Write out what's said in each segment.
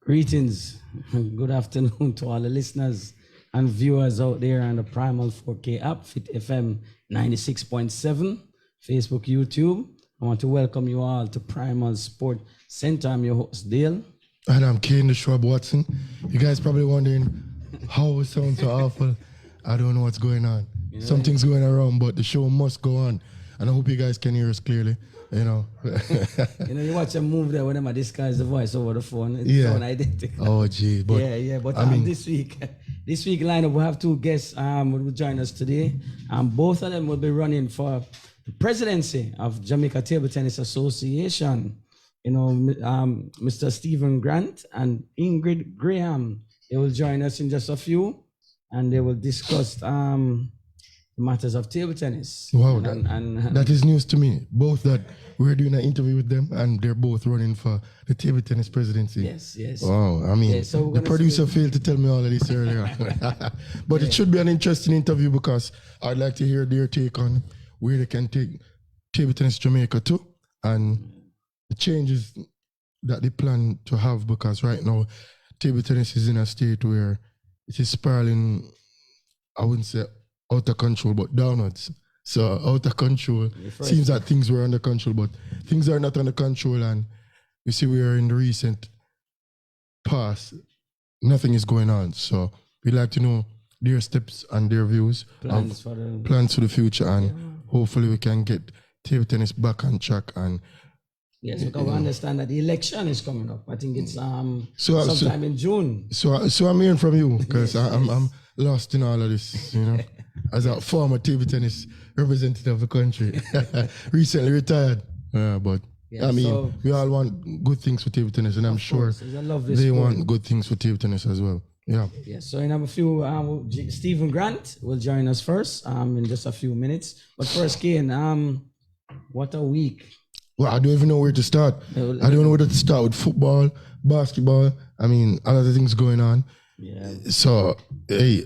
Greetings and good afternoon to all the listeners and viewers out there on the Primal 4K app, Fit FM 96.7, Facebook, YouTube. I want to welcome you all to Primal Sport Center. I'm your host, Dale. And I'm Kane the Shrub Watson. You guys probably wondering how it sounds so awful. I don't know what's going on. Yeah. Something's going around, but the show must go on. And I hope you guys can hear us clearly. You know, you watch a move there when I disguise the voice over the phone. It's so identical. Oh, gee. But But this week lineup, we have two guests who will join us today. Both of them will be running for the presidency of Jamaica Table Tennis Association. You know, Mr. Stephen Grant and Ingrid Graham. They will join us in just a few, and they will discuss matters of table tennis. Wow, that is news to me. Both that we're doing an interview with them and they're both running for the table tennis presidency. Yes. Wow, I mean, the producer failed to tell me all of this earlier. But it should be an interesting interview because I'd like to hear their take on where they can take table tennis Jamaica to and the changes that they plan to have, because right now table tennis is in a state where it is spiraling, I wouldn't say out of control, but downwards. So out of control, seems that things were under control, but things are not under control. And you see, we are in the recent past, nothing is going on. So we'd like to know their steps and their views, plans for the future, and hopefully we can get table tennis back on track. And yes, because we understand that the election is coming up. I think it's sometime in June. So I'm hearing from you, because I'm lost in all of this, you know. As a former table tennis representative of the country, recently retired. But I mean, we all want good things for table tennis, and I'm sure they want good things for table tennis as well. Yeah. So in a few, Stephen Grant will join us first in just a few minutes. But first, Kane, what a week. Well, I don't even know where to start. I don't know where to start with football, basketball. I mean, a lot of things going on. Yeah. So, hey,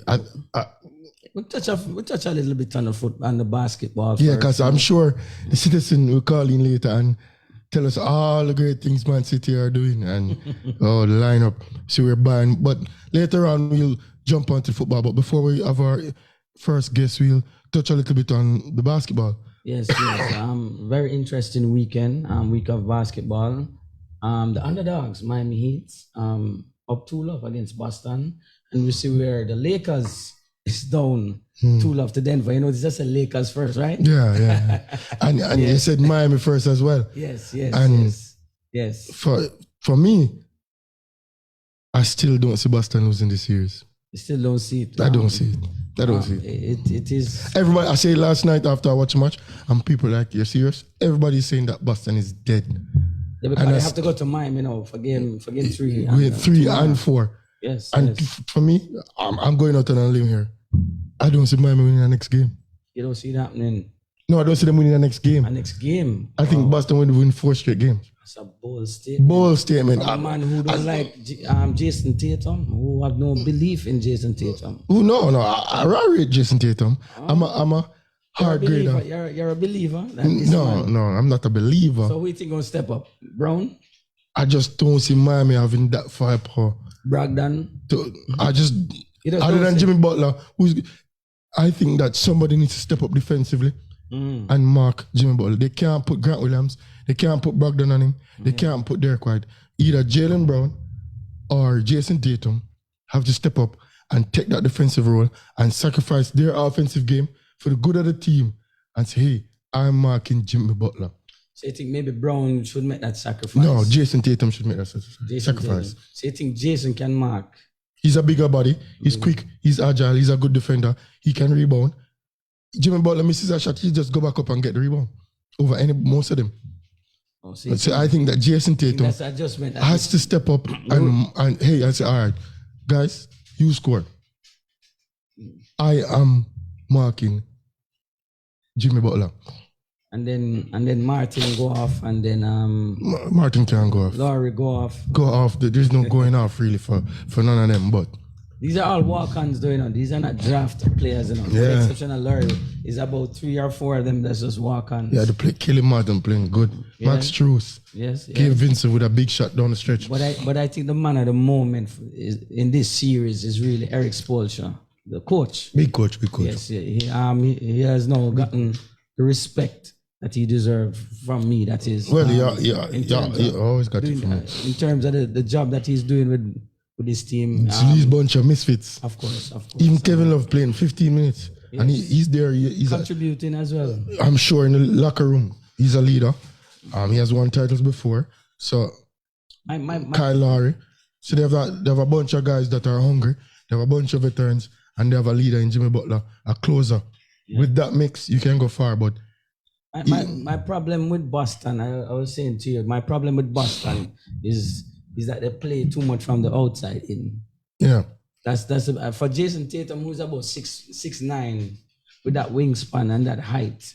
We'll touch a little bit on the basketball. Yeah, because I'm sure the citizen will call in later and tell us all the great things Man City are doing and the lineup. So we're buying. But later on, we'll jump onto football. But before we have our first guest, we'll touch a little bit on the basketball. Yes. Very interesting weekend, week of basketball. The underdogs, Miami Heat, up 2-0 against Boston. And we see where the Lakers is down 2-0 to Denver. You know, it's just the Lakers first, right? Yeah. And you said Miami first as well. Yes. For me, I still don't see Boston losing this series. You still don't see it? I don't see it. It is. Everybody, I say last night after I watched the match, and people like, you're serious? Everybody's saying that Boston is dead. Yeah, because they have to go to Miami, for game 3. With 3 and 4. Yes. And for me, I'm going out on a limb here. I don't see Miami winning the next game. You don't see it happening? No, I don't see them winning the next game. I think Boston will win 4 straight games. That's a bold statement. From a man who don't like Jason Tatum, who have no belief in Jason Tatum. Oh no, I rate Jason Tatum. I'm a hard grader. You're a believer? No, I'm not a believer. So who you think gonna step up? Brown? I just don't see Miami having that firepower. Brogdon? Other than Jimmy Butler, I think that somebody needs to step up defensively and mark Jimmy Butler. They can't put Grant Williams. They can't put Brogdon on him. They can't put Derek White. Either Jaylen Brown or Jason Tatum have to step up and take that defensive role and sacrifice their offensive game for the good of the team and say, hey, I'm marking Jimmy Butler. So you think maybe Brown should make that sacrifice? No, Jason Tatum should make that sacrifice. So you think Jason can mark? He's a bigger body. He's quick. He's agile. He's a good defender. He can rebound. Jimmy Butler misses a shot. He just go back up and get the rebound over most of them. So I think that Jason Tatum has to step up and hey, I say, all right, guys, you score. I am marking Jimmy Butler. And then Martin go off, and then Martin can go off. Laurie go off. Go off. There's no going off really for none of them. But These are all walk-ons doing on. These are not draft players, you know. Yeah. With the exception of Larry, is about 3 or 4 of them that's just walk-ons. Yeah, they play Kelly Martin playing good. Yeah. Max Truss. Yes. Gabe Vincent with a big shot down the stretch. But I think the man of the moment in this series is really Eric Spoelstra, the coach. Big coach. Yes, he has now gotten the respect that he deserves from me. That is, Well, he always got it from me. in terms of the job that he's doing with his team. It's these bunch of misfits. Of course. Even Kevin Love playing 15 minutes. Yes. And he's there. He's contributing as well. I'm sure in the locker room, he's a leader. He has won titles before. So, Kyle Lowry. So they have a bunch of guys that are hungry. They have a bunch of veterans. And they have a leader in Jimmy Butler, a closer. Yeah. With that mix, you can go far. But my problem with Boston, I was saying to you, my problem with Boston is that they play too much from the outside in. Yeah. That's for Jason Tatum, who's about 6'9", with that wingspan and that height.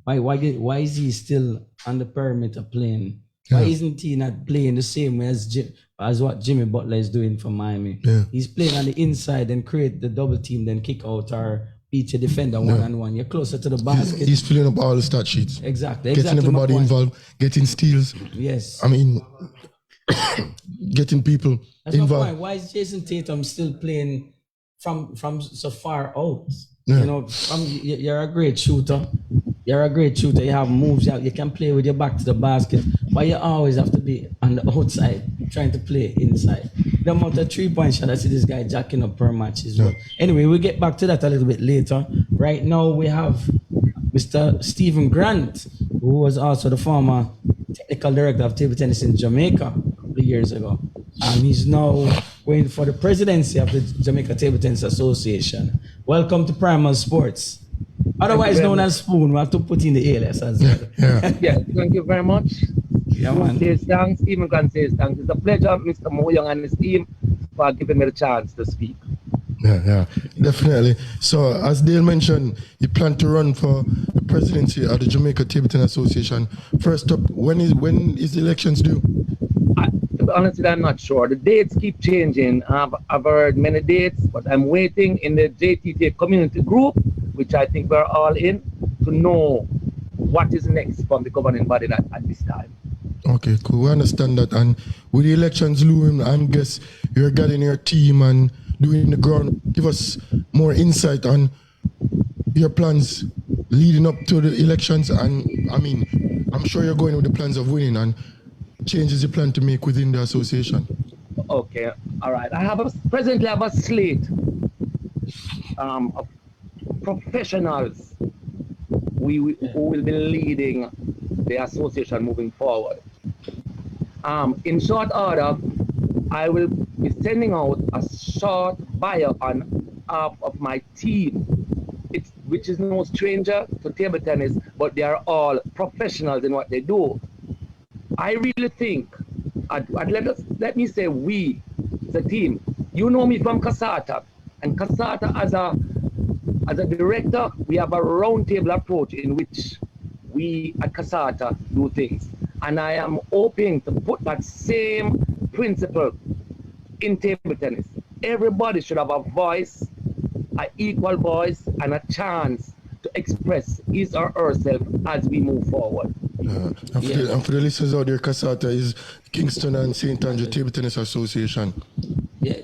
Why is he still on the perimeter playing? Yeah. Why isn't he not playing the same way as what Jimmy Butler is doing for Miami? Yeah. He's playing on the inside and create the double team, then kick out or beat your defender one-on-one. You're closer to the basket. He's filling up all the stat sheets. Exactly. Getting everybody involved, getting steals. Yes. I mean, getting people That's involved. My point. Why is Jason Tatum still playing from so far out? Yeah. You know, you're a great shooter. You have moves. You can play with your back to the basket. But you always have to be on the outside trying to play inside. The amount of 3-point shot I see this guy jacking up per match is well. Anyway, we'll get back to that a little bit later. Right now we have Mr. Stephen Grant, who was also the former technical director of table tennis in Jamaica a couple of years ago. He's now going for the presidency of the Jamaica Table Tennis Association. Welcome to Primal Sports. Otherwise known as Spoon. We have to put in the alias as well. Yeah, thank you very much. Yeah, man. Says thanks. Stephen Grant says thanks. It's a pleasure, Mr. Mo Young and his team, for giving me the chance to speak. Yeah, definitely. So, as Dale mentioned, you plan to run for the presidency of the Jamaica Table Tennis Association. First up, when is the elections due? To be honest, I'm not sure. The dates keep changing. I've heard many dates, but I'm waiting in the JTTA community group, which I think we're all in, to know what is next from the governing body at this time. Okay, cool. We understand that. And with the elections looming, I guess you're getting your team and doing the ground. Give us more insight on your plans leading up to the elections. And I mean, I'm sure you're going with the plans of winning and changes you plan to make within the association. Okay, all right. Presently have a slate of professionals who will be leading the association moving forward. In short order, I will be sending out a short bio on half of my team, which is no stranger to table tennis, but they are all professionals in what they do. I really think, let me say we, the team. You know me from Casata, and Casata as a director, we have a roundtable approach in which we at Casata do things. And I am hoping to put that same principle in table tennis. Everybody should have a voice, an equal voice, and a chance to express his or herself as we move forward. And for the listeners out there, Casata is Kingston and St. Andrew Table Tennis Association. Yeah.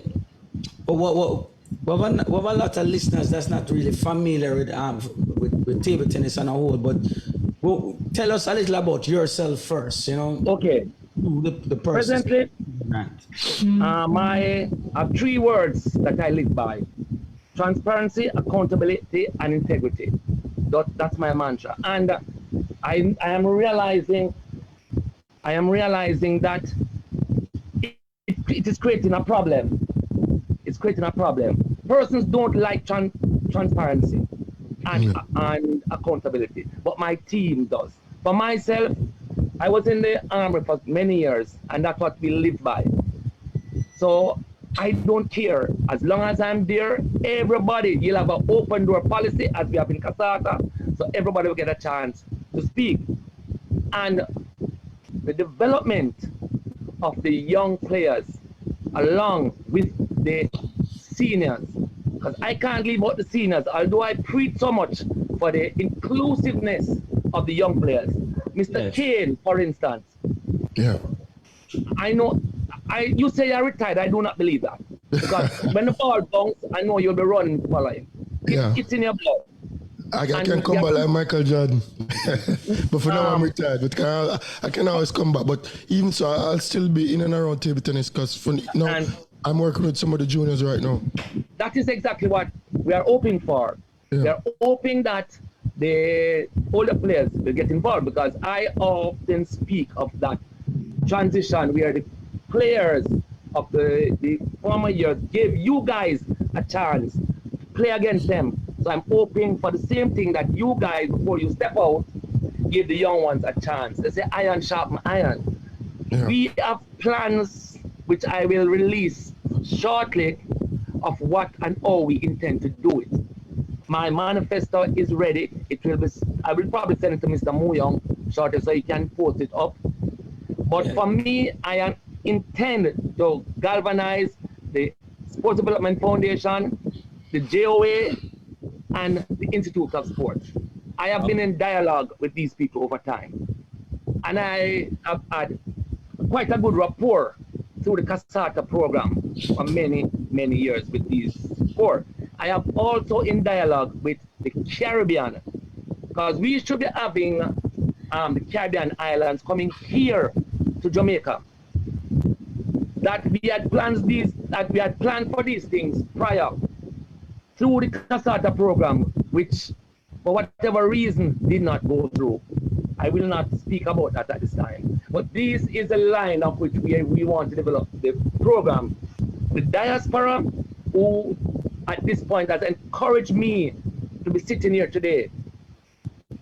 But we have a lot of listeners that's not really familiar with table tennis on a whole, but tell us a little about yourself first, you know. Okay. The person. Presently, I have 3 words that I live by: transparency, accountability, and integrity. That's my mantra. And I am realizing that it is creating a problem. It's creating a problem. Persons don't like transparency and accountability, but my team does. For myself, I was in the army for many years, and that's what we live by. So I don't care. As long as I'm there, everybody, you'll have an open door policy as we have in Casata, so everybody will get a chance to speak. And the development of the young players, along with the seniors, because I can't leave out the seniors, although I preach so much for the inclusiveness of the young players. Mr. Kane, for instance. Yeah. I know, you say you're retired, I do not believe that. Because when the ball bounces, I know you'll be running for life. It's in your blood. I can come back like Michael Jordan. But for now I'm retired. But I can always come back. But even so, I'll still be in and around table tennis because for now I'm working with some of the juniors right now. That is exactly what we are hoping for. We are hoping that the older players will get involved, because I often speak of that transition where the players of the former years gave you guys a chance to play against them. So I'm hoping for the same thing, that you guys, before you step out, give the young ones a chance. They say iron sharpen iron. Yeah. We have plans, which I will release shortly, of what and how we intend to do it. My manifesto is ready. It will be. I will probably send it to Mr. Muyong shortly so he can post it up. But for me, I intend to galvanize the Sports Development Foundation, the JOA, and the Institute of Sports. I have been in dialogue with these people over time, and I have had quite a good rapport through the CASATA program for many, many years with these four. I have also in dialogue with the Caribbean, because we should be having the Caribbean islands coming here to Jamaica. That we had planned for these things prior through the CASATA program, which for whatever reason did not go through. I will not speak about that at this time. But this is a line of which we want to develop the program. The diaspora, who at this point has encouraged me to be sitting here today,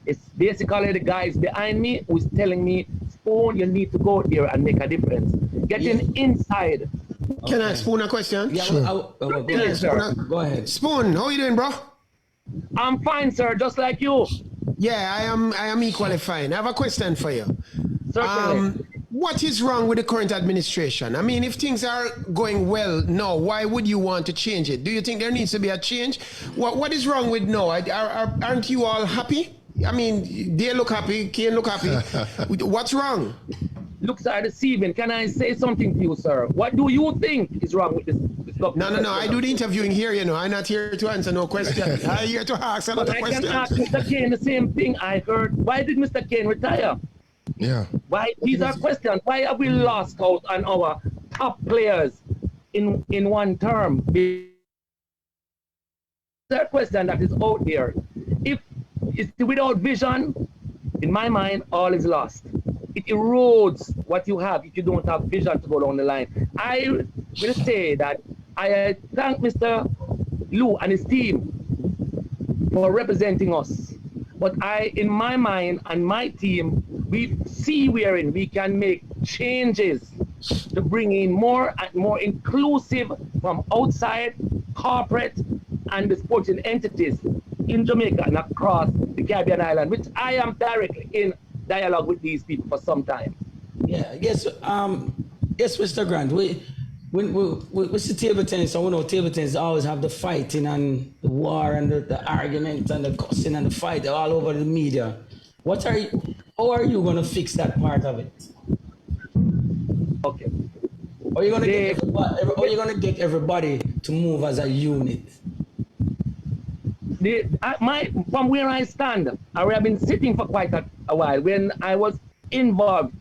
it's basically the guys behind me who's telling me, Spoon, you need to go there and make a difference. Getting inside. Can I Spoon a question? Yeah, sure. Go ahead. Spoon, how you doing, bro? I'm fine, sir, just like you. Yeah, I am equally fine. I have a question for you. Certainly. What is wrong with the current administration? I mean, if things are going well now, why would you want to change it? Do you think there needs to be a change? What is wrong with now? Aren't you all happy? I mean, they look happy, Kane look happy. What's wrong? Looks are deceiving. Can I say something to you, sir? What do you think is wrong with this government? No. I do the interviewing here, you know. I'm not here to answer no question. I'm here to ask a lot of questions. I can ask Mr. Kane the same thing I heard. Why did Mr. Kane retire? Yeah. Why? These are questions. Why have we lost out on our top players in one term? There's a question that is out there. If it's without vision, in my mind, all is lost. It erodes what you have if you don't have vision to go down the line. I will say that I thank Mr. Lou and his team for representing us. But in my mind and my team, we see wherein we can make changes to bring in more and more inclusive from outside, corporate, and the sporting entities in Jamaica and across the Caribbean island, which I am directly in dialogue with these people for some time. Yeah, yes, Mr. Grant. We see table tennis, and we know table tennis always have the fighting and the war and the argument and the cussing and the fight all over the media. How are you going to fix that part of it? Okay. Are you going to get everybody to move as a unit? From where I stand, I have been sitting for quite a while. When I was involved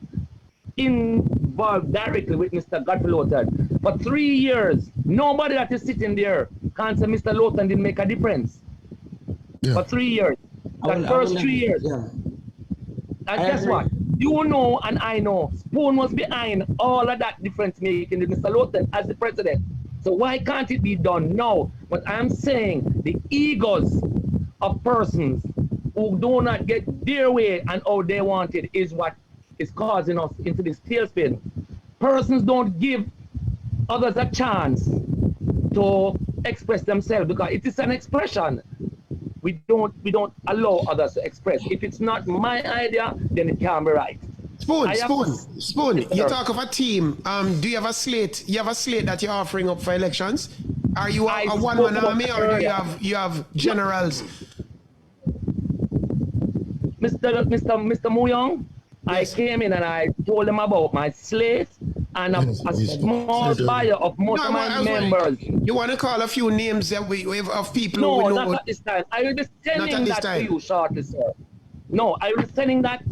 directly with Mr. Godfrey Lawton for 3 years, nobody that is sitting there can say Mr. Lawton didn't make a difference. Yeah. For 3 years. First 3 years. Yeah. And guess what? You know and I know Spoon was behind all of that difference making with Mr. Lawton as the president. So why can't it be done now? But I'm saying the egos of persons who do not get their way and how they want it is what is causing us into this tailspin. Persons don't give others a chance to express themselves because it is an expression. We don't allow others to express. If it's not my idea, then it can't be right. Spoon. Yes, You sir. talk of a team. Do you have a slate? You have a slate that you're offering up for elections? Are you a one-man army, or do you have generals? Mr. Muyong, Yes. I came in and I told them about my slate and a small bio of most of my members. You want to call a few names that we have of people No, who we not know? at this time. I will be sending that time. to you shortly, sir. No, I will be sending that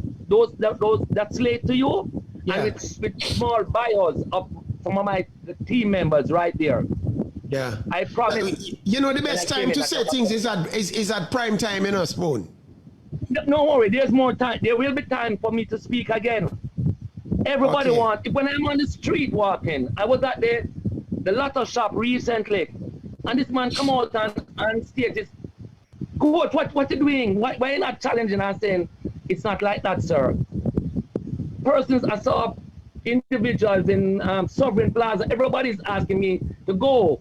slate to you, and with small bios of some of my team members right there. Yeah. I promise. You know, the best time to say things is at prime time, in Spoon. No worry, there's more time. There will be time for me to speak again. Everybody wants. When I'm on the street walking, I was at the lotto shop recently, and this man come out and stated, "Coach, what you doing? Why you not challenging?" And saying, "It's not like that, sir." Persons, I saw individuals in Sovereign Plaza. Everybody's asking me to go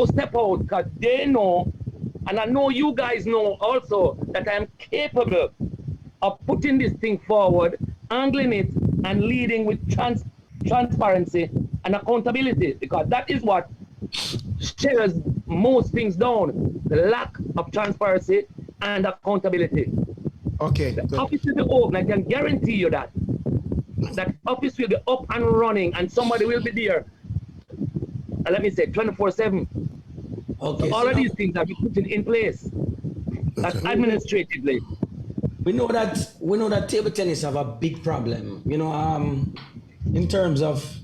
step out, because they know. And I know you guys know also that I am capable of putting this thing forward, angling it, and leading with transparency and accountability, because that is what shares most things down, the lack of transparency and accountability. Okay. The office will be open, I can guarantee you that. That office will be up and running, and somebody will be there, let me say, 24/7. Okay. All of these things have been put in place. That's administratively. We know that table tennis have a big problem, in terms of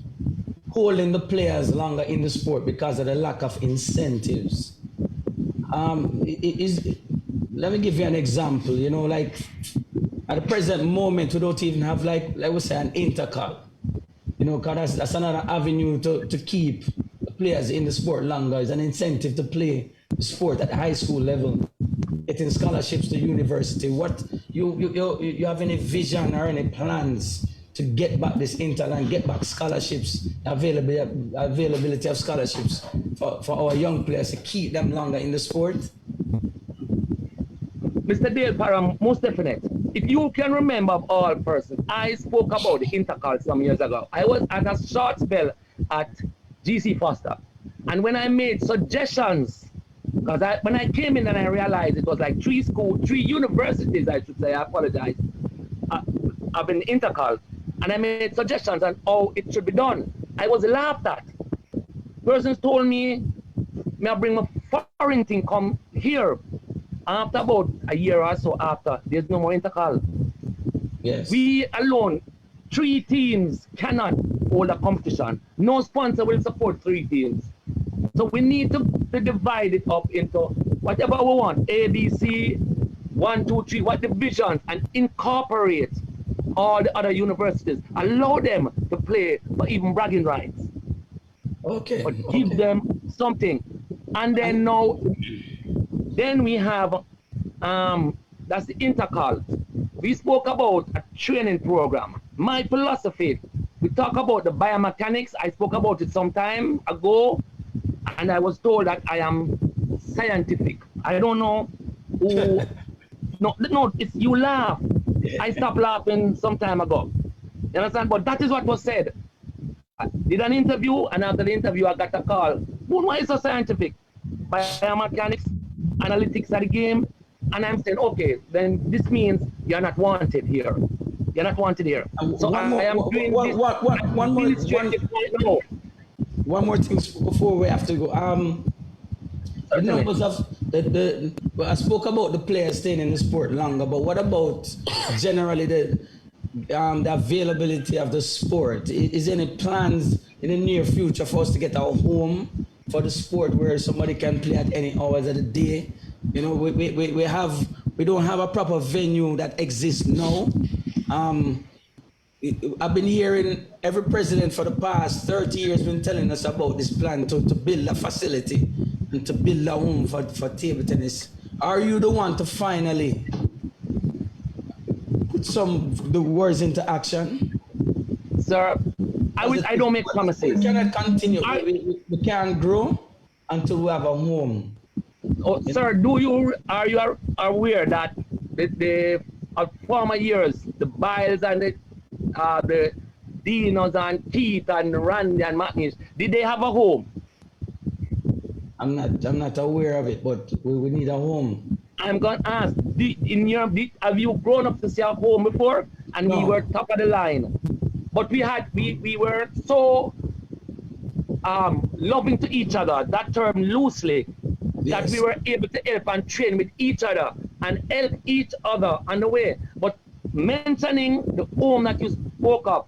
holding the players longer in the sport because of the lack of incentives. Let me give you an example. Like at the present moment, we don't even have like we say an intercal. Because that's another avenue to keep players in the sport longer. Is an incentive to play the sport at the high school level, getting scholarships to university. What you have any vision or any plans to get back this inter and get back scholarships, availability of scholarships for our young players to keep them longer in the sport? Mr. Dale Parham, most definite. If you can remember of all persons, I spoke about the intercal some years ago. I was at a short spell at GC Foster. And when I made suggestions, because when I came in and I realized it was like three universities, I should say, I apologize, have been intercal. And I made suggestions on how it should be done. I was laughed at. Persons told me, may I bring my foreign thing come here. After about a year or so after, there's no more intercal. Yes. We alone, 3 teams cannot hold a competition. No sponsor will support 3 teams. So we need to divide it up into whatever we want, A, B, C, 1, 2, 3, what divisions, and incorporate all the other universities. Allow them to play for even bragging rights. Okay. But give them something. And then now, then we have, that's the intercal. We spoke about a training program. My philosophy, we talk about the biomechanics. I spoke about it some time ago, and I was told that I am scientific. I don't know who, no, it's you laugh. I stopped laughing some time ago. You understand? But that is what was said. I did an interview, and after the interview, I got a call. Why is so scientific? Biomechanics, analytics of the game. And I'm saying, okay, then this means you're not wanted here. You're not wanted here. So I am doing this. One more thing before we have to go. The numbers of I spoke about the players staying in the sport longer, but what about generally the availability of the sport? Is there any plans in the near future for us to get our home for the sport where somebody can play at any hours of the day? We don't have a proper venue that exists now. I've been hearing every president for the past 30 years been telling us about this plan to build a facility and to build a home for table tennis. Are you the one to finally put the words into action? Sir, I don't make promises. We cannot continue. We can't grow until we have a home. Oh, sir, are you aware that the former years, the Biles and the the Dinos and Keith and Randy and Matnish, did they have a home? I'm not aware of it, but we need a home. I'm going to ask, have you grown up to see a home before? And No. we were top of the line. But we were so loving to each other, that term loosely, that Yes. we were able to help and train with each other and help each other on the way. But mentioning the home that you spoke of,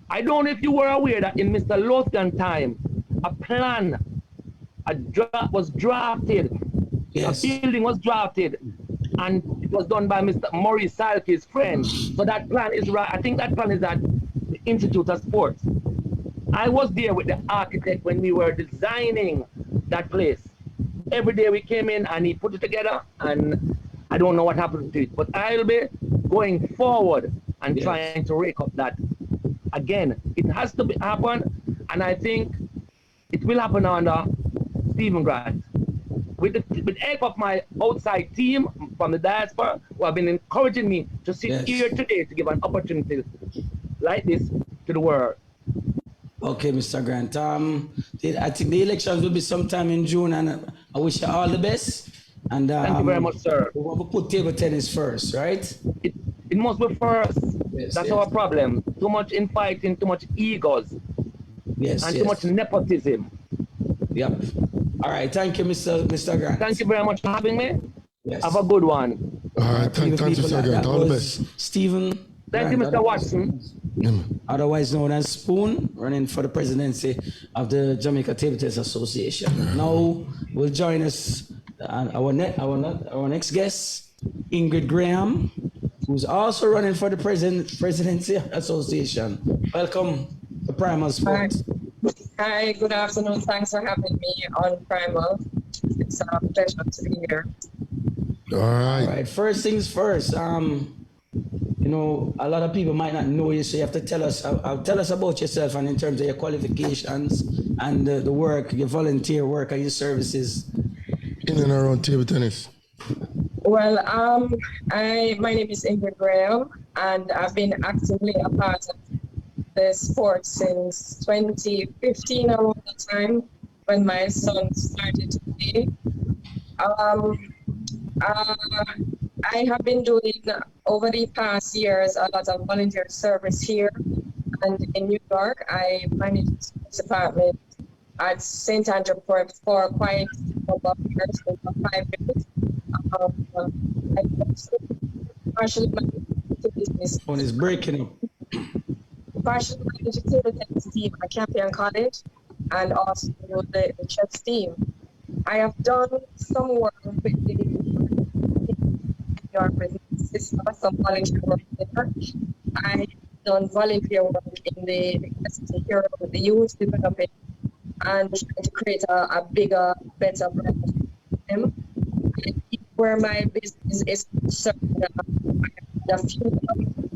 I don't know if you were aware that in Mr. Lothgan time, a plan was drafted, Yes. a building was drafted, and it was done by Mr. Maurice Salke's friend. So that plan is right. I think that plan is at the Institute of Sports. I was there with the architect when we were designing that place. Every day we came in and he put it together, and I don't know what happened to it, but I'll be going forward and Yes. trying to rake up that again. It has to happen, and I think it will happen under Stephen Grant. With the help of my outside team from the diaspora, who have been encouraging me to sit Yes. here today to give an opportunity like this to the world. Okay, Mr. Grant. I think the elections will be sometime in June, and I wish you all the best. And Thank you very much, sir. We'll put table tennis first, right? It must be first. Yes, That's yes. our problem. Too much infighting, too much egos, Yes, and yes. too much nepotism. Yep. All right. Thank you, Mr. Grant. Thank you very much for having me. Yes. Have a good one. All right, thanks, People, Mr. Grant. that All the was best. Stephen. Thank you, Grant, Mr. Watson. Yeah, man. otherwise known as Spoon, running for the presidency of the Jamaica Table Tennis Association. Now will join us our next guest, Ingrid Graham, who's also running for the presidency association. Welcome to Primal Sports. Hi, good afternoon. Thanks for having me on Primal. It's a pleasure to be here. All right. All right. First things first. You know, a lot of people might not know you, so you have to tell us about yourself and in terms of your qualifications and the work, your volunteer work and your services. In and around table tennis. Well, my name is Ingrid Graham, and I've been actively a part of the sport since 2015, around the time when my son started to play. I have been doing over the past years a lot of volunteer service here and in New York. I managed the department at St. Andrew Prep for quite a number of years, over 5 years. I partially managed the business. Phone is breaking up. Partially managed the table tennis team at Campion College and also the chess team. I have done some work with the York Sister, some volunteer work there. I've done volunteer work in the university here with the youth development and trying to create a bigger, better brand for them. And where my business is concerned, the few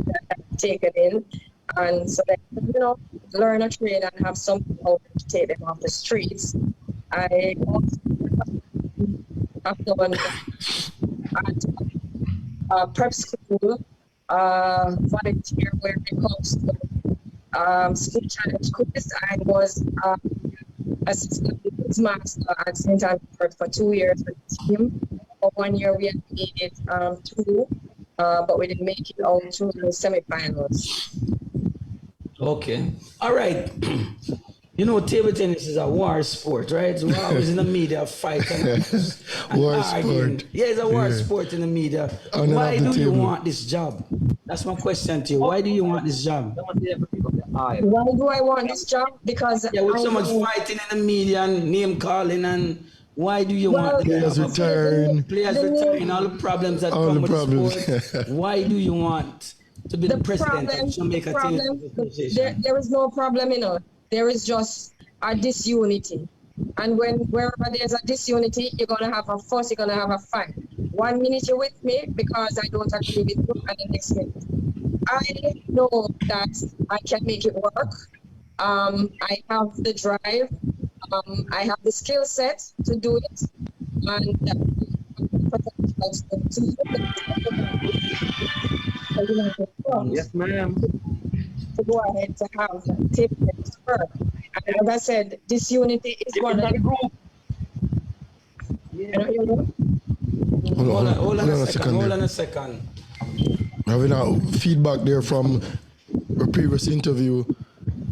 that I've taken in, and so that learn a trade and have something out to take them off the streets. I also have done at prep school, volunteer where it comes to school challenge quiz. I was assistant quiz master at St. Andrew for 2 years with the team. For 1 year we had made it through, but we didn't make it out to the semifinals. Okay. All right. You know, table tennis is a war sport, right? So we're always in the media fighting. War sport. Yeah, it's a war Yeah. sport in the media. On and Why off the do you table. want this job? That's my question to you. Why do you want this job? Why do I want this job? Because Yeah, with I so much know- fighting in the media and name calling, and why do you want the Players job? return. Players retiring, all the problems that All come the with problems. the sport. Why do you want to be the president of Jamaica Table Tennis Association? there is no problem, There is just a disunity. And wherever there's a disunity, you're going to have a fuss, you're going to have a fight. 1 minute you're with me because I don't agree with you, and the next minute. I know that I can make it work. I have the drive. I have the skill set to do it. And Yes, ma'am. to go ahead to have table tennis work. And as I said, this unity is one of the group. Hold on a second. Having a feedback there from a previous interview.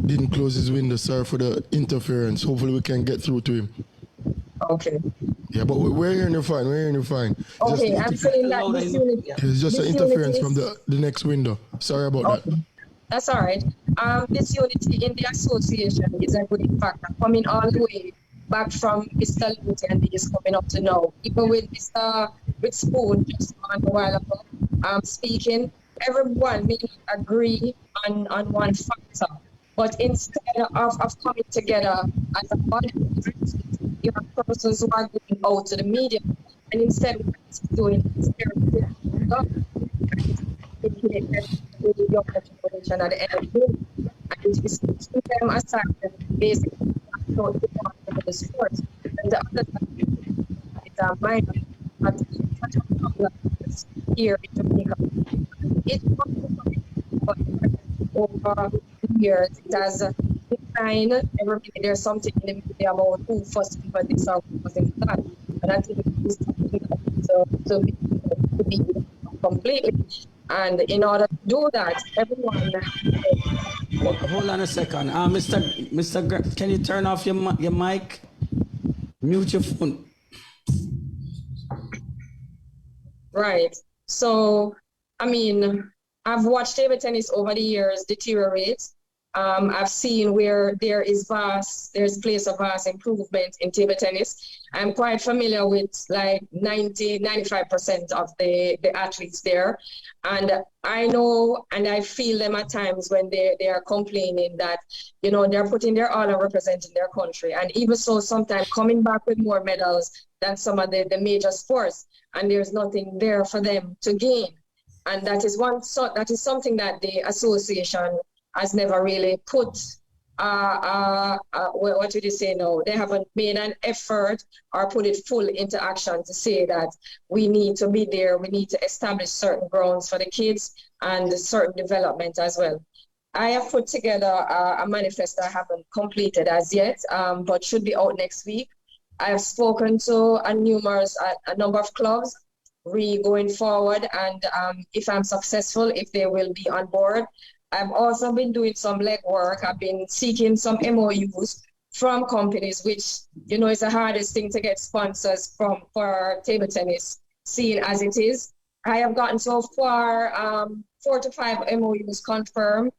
Didn't close his window. Sorry for the interference. Hopefully we can get through to him. Okay. Yeah, but we're hearing you fine. Okay, I'm saying that this unity. It's just an interference from the next window. Sorry about that. That's all right. This unity in the association is a great factor, coming all the way back from Mr. Luty and these coming up to now. Even with Mr. with Spoon just a while ago speaking, everyone may not agree on one factor. But instead of coming together as a body, you have persons who are going out to the media, and instead of doing the young generation at the end of the day, and we keep them aside basically about the sports. And the other side is a minor, but here in Jamaica, it's not over the years, it has declined. Every day there's something in the media about who first for this or who wasn't that. And I think it's to be completely. And in order to do that, everyone. Hold on a second. Mr. Can you turn off your mic? Mute your phone. Right. So, I mean, I've watched table tennis over the years deteriorate. I've seen where there's place of vast improvement in table tennis. I'm quite familiar with like 95% of the athletes there. And I know and I feel them at times when they are complaining that, you know, they're putting their all on representing their country. And even so, sometimes coming back with more medals than some of the major sports. And there's nothing there for them to gain. And that is something that the association has never really put, what would you say now? They haven't made an effort or put it full into action to say that we need to be there, we need to establish certain grounds for the kids and certain development as well. I have put together a manifesto I haven't completed as yet, but should be out next week. I have spoken to a number of clubs going forward, and if I'm successful, if they will be on board. I've also been doing some legwork. I've been seeking some MOUs from companies, which, you know, is the hardest thing to get sponsors for table tennis, seeing as it is. I have gotten so far 4 to 5 MOUs confirmed,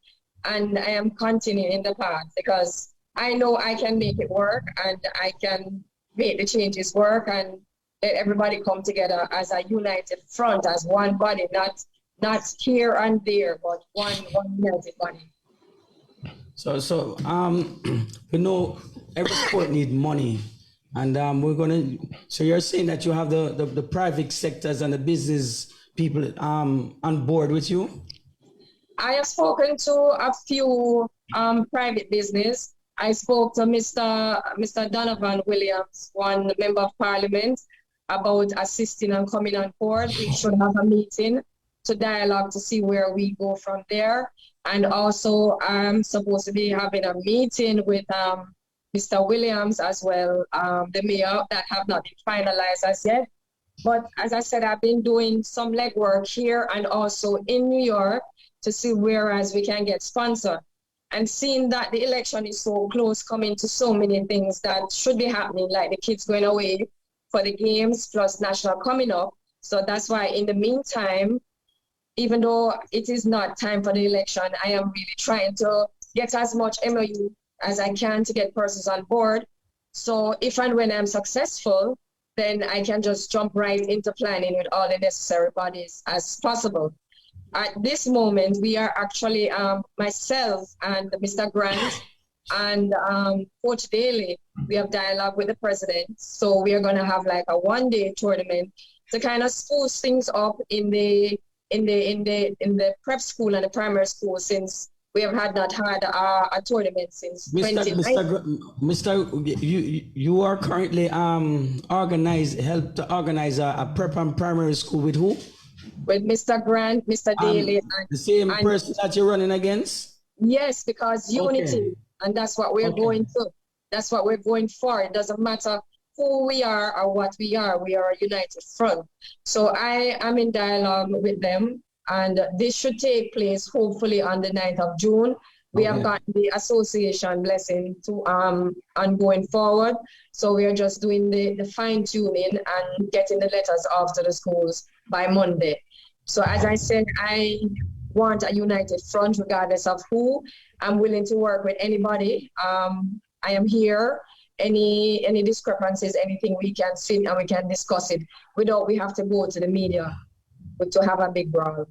and I am continuing in the path because I know I can make it work and I can make the changes work and let everybody come together as a united front, as one body, not here and there, but one united body. So you know, every sport needs money, and so you're saying that you have the private sectors and the business people on board with you? I have spoken to a few private business. I spoke to Mr. Donovan Williams, one member of parliament, about assisting and coming on board. We should have a meeting to dialogue to see where we go from there. And also I'm supposed to be having a meeting with Mr. Williams as well, the mayor, that have not been finalized as yet. But as I said, I've been doing some legwork here and also in New York to see whereas we can get sponsored. And seeing that the election is so close, coming to so many things that should be happening, like the kids going away for the games plus national coming up. So that's why in the meantime, even though it is not time for the election, I am really trying to get as much MOU as I can to get persons on board. So if and when I'm successful, then I can just jump right into planning with all the necessary bodies as possible. At this moment, we are actually, myself and Mr. Grant and Coach Daly, we have dialogue with the president. So we are going to have like a one-day tournament to kind of spruce things up in the prep school and the primary school, since we have not had a tournament since 2019. Mr. You are currently help to organize a prep and primary school with who? With Mr. Grant, Mr. Daly. The same person that you're running against? Yes, because unity, and that's what we're going to. That's what we're going for. It doesn't matter who we are or what we are. We are a united front. So I am in dialogue with them, and this should take place hopefully on the 9th of June. We have gotten the association blessing to on going forward. So we are just doing the fine tuning and getting the letters off to the schools by Monday. So as I said, I want a united front regardless of who. I'm willing to work with anybody. I am here. Any discrepancies, anything, we can sit and we can discuss it without we have to go to the media but to have a big brawl.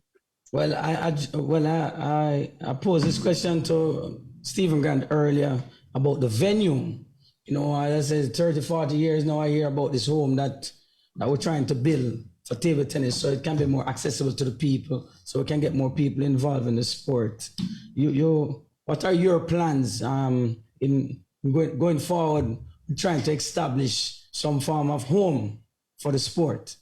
Well, I posed this question to Stephen Grant earlier about the venue. You know, as I said, 30, 40 years now I hear about this home that we're trying to build for table tennis so it can be more accessible to the people, so we can get more people involved in the sport. What are your plans in going forward, trying to establish some form of home for the sport?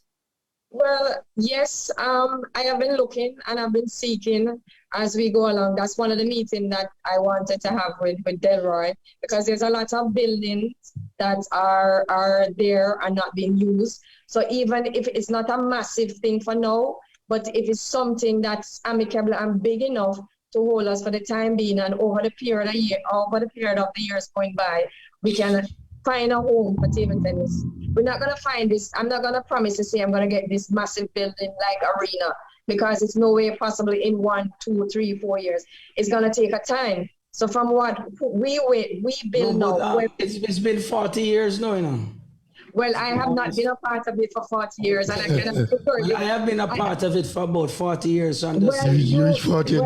Well, yes, I have been looking and I've been seeking as we go along. That's one of the meetings that I wanted to have with Delroy, because there's a lot of buildings that are there and not being used. So even if it's not a massive thing for now, but if it's something that's amicable and big enough to hold us for the time being, and over the period of the years going by, we can find a home for table tennis. We're not going to find this. I'm not going to promise to say I'm going to get this massive building like arena, because it's no way possible in 1, 2, 3, 4 years. It's going to take a time. So from what we build now. It's been 40 years now, you know. Well, I have not been a part of it for 40 years, and I cannot prefer you. I have been a part of it for about 40 years. So you reach 40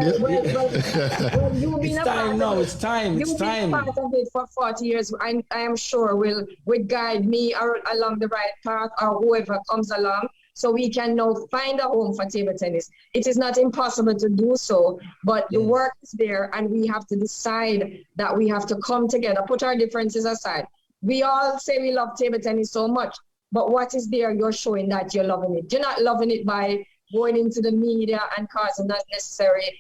It's time now. It's time. It's time. You've been part of it for 40 years. I am sure will guide me along the right path, or whoever comes along, so we can now find a home for table tennis. It is not impossible to do so, but the work is there, and we have to decide that we have to come together, put our differences aside. We all say we love table tennis so much, but what is there you're showing that you're loving it? You're not loving it by going into the media and causing unnecessary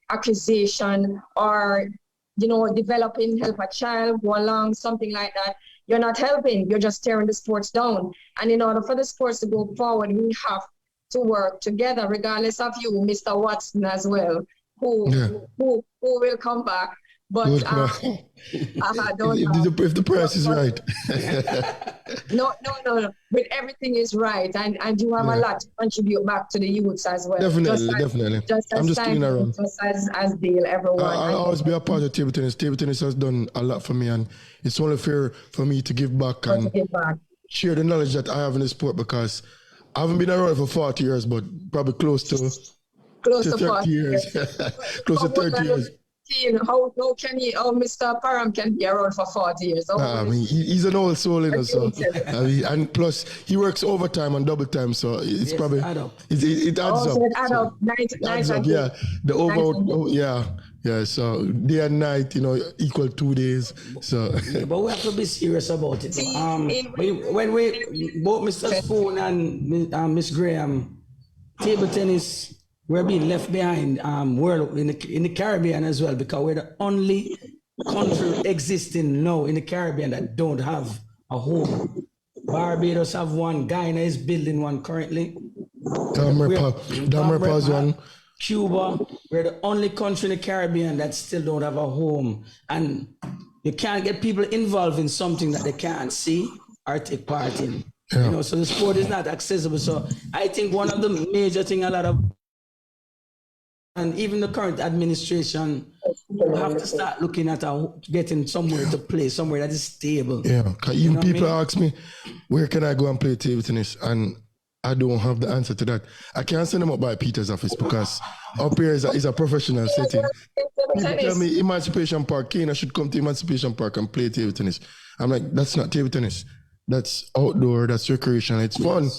accusation, or, you know, developing, help a child go along, something like that. You're not helping, you're just tearing the sports down. And in order for the sports to go forward, we have to work together, regardless of you, Mr. Watson, as well, who will come back. But if the price is right. No. But everything is right, and you have a lot to contribute back to the youths as well. Definitely. I'm just kidding around. Just as Dale, everyone. I'll always be a part of table tennis. Table tennis has done a lot for me, and it's only fair for me to give back and share the knowledge that I have in the sport, because I haven't been around for 40 years, but probably close to 30 years. Close to 30 years. How can he? Oh, Mr. Parham can be around for 40 years. I mean, he's an old soul, you know. So, and plus he works overtime and double time, so it's probably it adds up. It adds up. Yeah, the over. Yeah. So day and night, you know, equal 2 days. So, but we have to be serious about it. When we both Mr. Spoon and Miss Graham, table tennis, we're being left behind world in the Caribbean as well, because we're the only country existing now in the Caribbean that don't have a home. Barbados have one, Guyana is building one currently. Dominica has one. Cuba, we're the only country in the Caribbean that still don't have a home. And you can't get people involved in something that they can't see or take part in. Yeah. You know, so the sport is not accessible. So I think one of the major things and even the current administration will have to start looking at getting somewhere to play, somewhere that is stable. Yeah, because even people ask me, where can I go and play table tennis? And I don't have the answer to that. I can't send them up by Peter's office, because up here is a professional setting. People tell me Emancipation Park, Kenya should come to Emancipation Park and play table tennis. I'm like, that's not table tennis. That's outdoor, that's recreational, it's fun.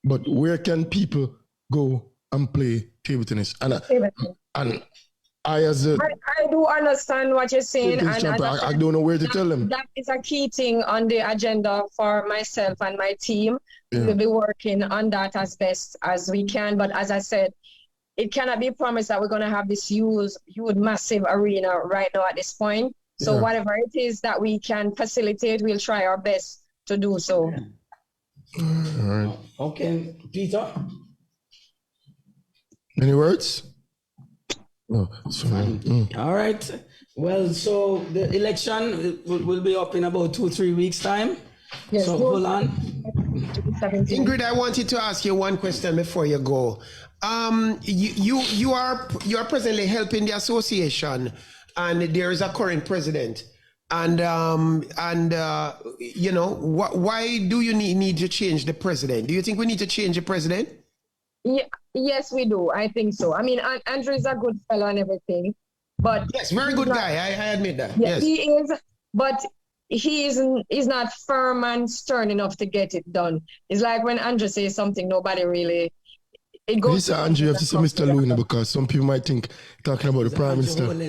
But where can people go and play table tennis? And I do understand what you're saying, and I don't know where to tell them. That is a key thing on the agenda for myself and my team. Yeah. We'll be working on that as best as we can. But as I said, it cannot be promised that we're going to have this huge, massive arena right now at this point. So whatever it is that we can facilitate, we'll try our best to do so. All right. Okay, Peter. Any words? No, it's fine. All right. Well, so the election will be up in about 2-3 weeks time. Yes, so hold on. Ingrid, I wanted to ask you one question before you go. You are presently helping the association, and there is a current president. And you know, why do you need to change the president? Do you think we need to change the president? Yeah, yes, we do. I think so. I mean, Andrew is a good fellow and everything, but yes, very good guy. I admit that. Yeah, yes, he is. But he is not firm and stern enough to get it done. It's like when Andrew says something, nobody really. It goes. Listen, Andrew, you have to say Mr. Luna, because some people might think talking about the Prime Minister. And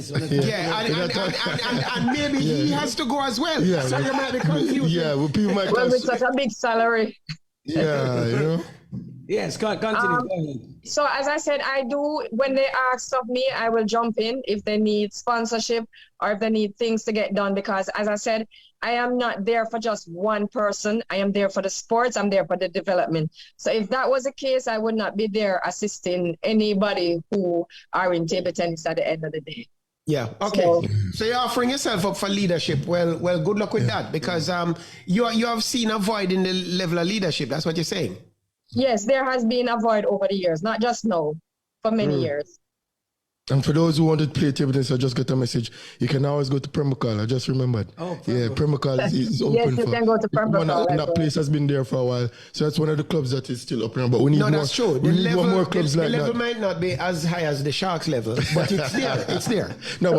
maybe he has to go as well. Yeah, so you might be confused. Yeah, well, people might. Well, with such a big salary. Yeah, you know. Yes, continue. So as I said, I do, when they ask of me, I will jump in if they need sponsorship or if they need things to get done, because as I said, I am not there for just one person. I am there for the sports. I'm there for the development. So if that was the case, I would not be there assisting anybody who are in table tennis at the end of the day. Yeah. Okay. So you're offering yourself up for leadership. Well, good luck with that, because you have seen a void in the level of leadership. That's what you're saying. Yes, there has been a void over the years, not just now, for many years. And for those who want to play table tennis, I just got a message. You can always go to Premocol. I just remembered. Oh, yeah, Premocol is open. Yes, you can go to Premocol. That place has been there for a while, so that's one of the clubs that is still up and running. But we need more. That's true. We need more clubs like that. The level might not be as high as the Sharks level, but it's there. It's there. No,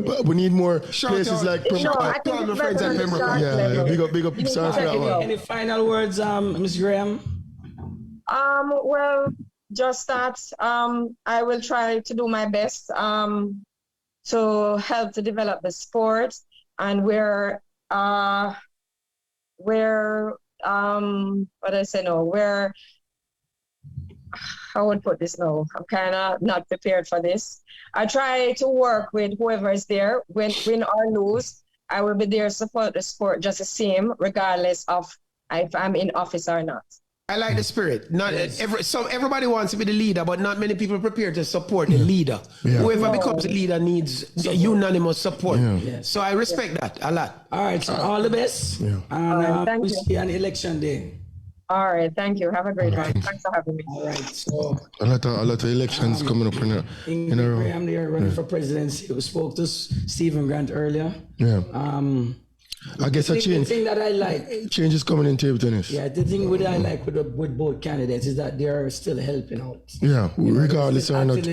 but we need more places like Premocol. I think it's better than the Sharks level. Big up. Sorry for that one. Any final words, Ms. Graham? Well, just that I will try to do my best to help to develop the sport, and where how would put this now? I'm kind of not prepared for this. I try to work with whoever is there. Win or lose, I will be there to support the sport just the same, regardless of if I'm in office or not. I like the spirit. Everybody wants to be the leader, but not many people are prepared to support the leader. Yeah. Whoever becomes the leader needs unanimous support. Yeah. Yes. So I respect that a lot. All right, so all the best. Yeah. And we see you on election day. All right, thank you. Have a great night. Thanks for having me. All right, so a lot of elections coming up in a row. I'm there running for presidency. We spoke to Stephen Grant earlier. Yeah. I guess a change. The thing that I like. Change is coming in table tennis. Yeah, the thing that I like with both candidates is that they are still helping out. Yeah, regardless or not.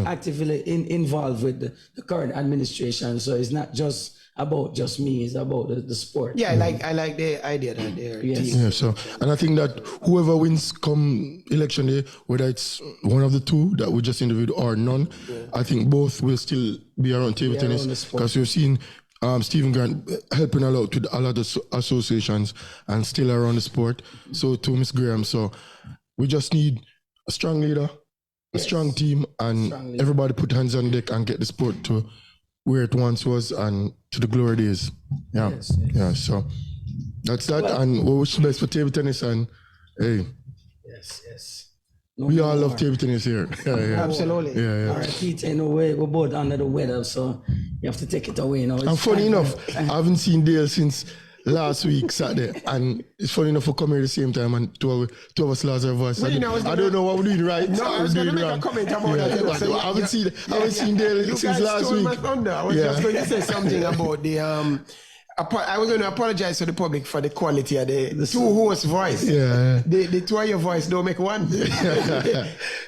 Actively involved with the current administration. So it's not just about just me, it's about the sport. Yeah, I like the idea that they're Yeah, so, and I think that whoever wins come election day, whether it's one of the two that we just interviewed or none, I think both will still be around table tennis, because we've seen Stephen Grant helping a lot with a lot of associations and still around the sport. So to Miss Graham, so we just need a strong leader, a strong team, and everybody put hands on deck and get the sport to where it once was and to the glory days. Yeah, yeah. So that's that, and we wish the best for table tennis. And hey, we all love table tennis here. Yeah. Absolutely. Yeah. All right, Peter, we're both under the weather, so you have to take it away. And funny enough, I haven't seen Dale since last week, Saturday, and it's funny enough for coming here at the same time, and two of us lost our voice. I don't know what we're doing right. No, I was going to make a comment about that. I haven't seen Dale since last week. My thunder. I was just going to say something about the... I was going to apologize to the public for the quality of the two-host voice. Yeah. The two of your voice don't make one.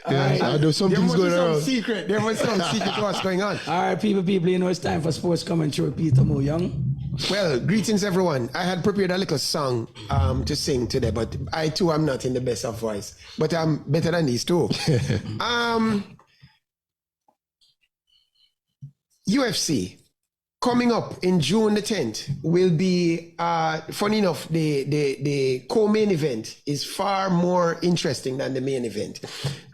I know something's going on. There was some secret what's going on. All right, people, it's time for sports coming through. Peter Mo Young. Well, greetings, everyone. I had prepared a little song to sing today, but I, too, am not in the best of voice. But I'm better than these two. UFC. coming up in June the 10th will be, funny enough, the co-main event is far more interesting than the main event.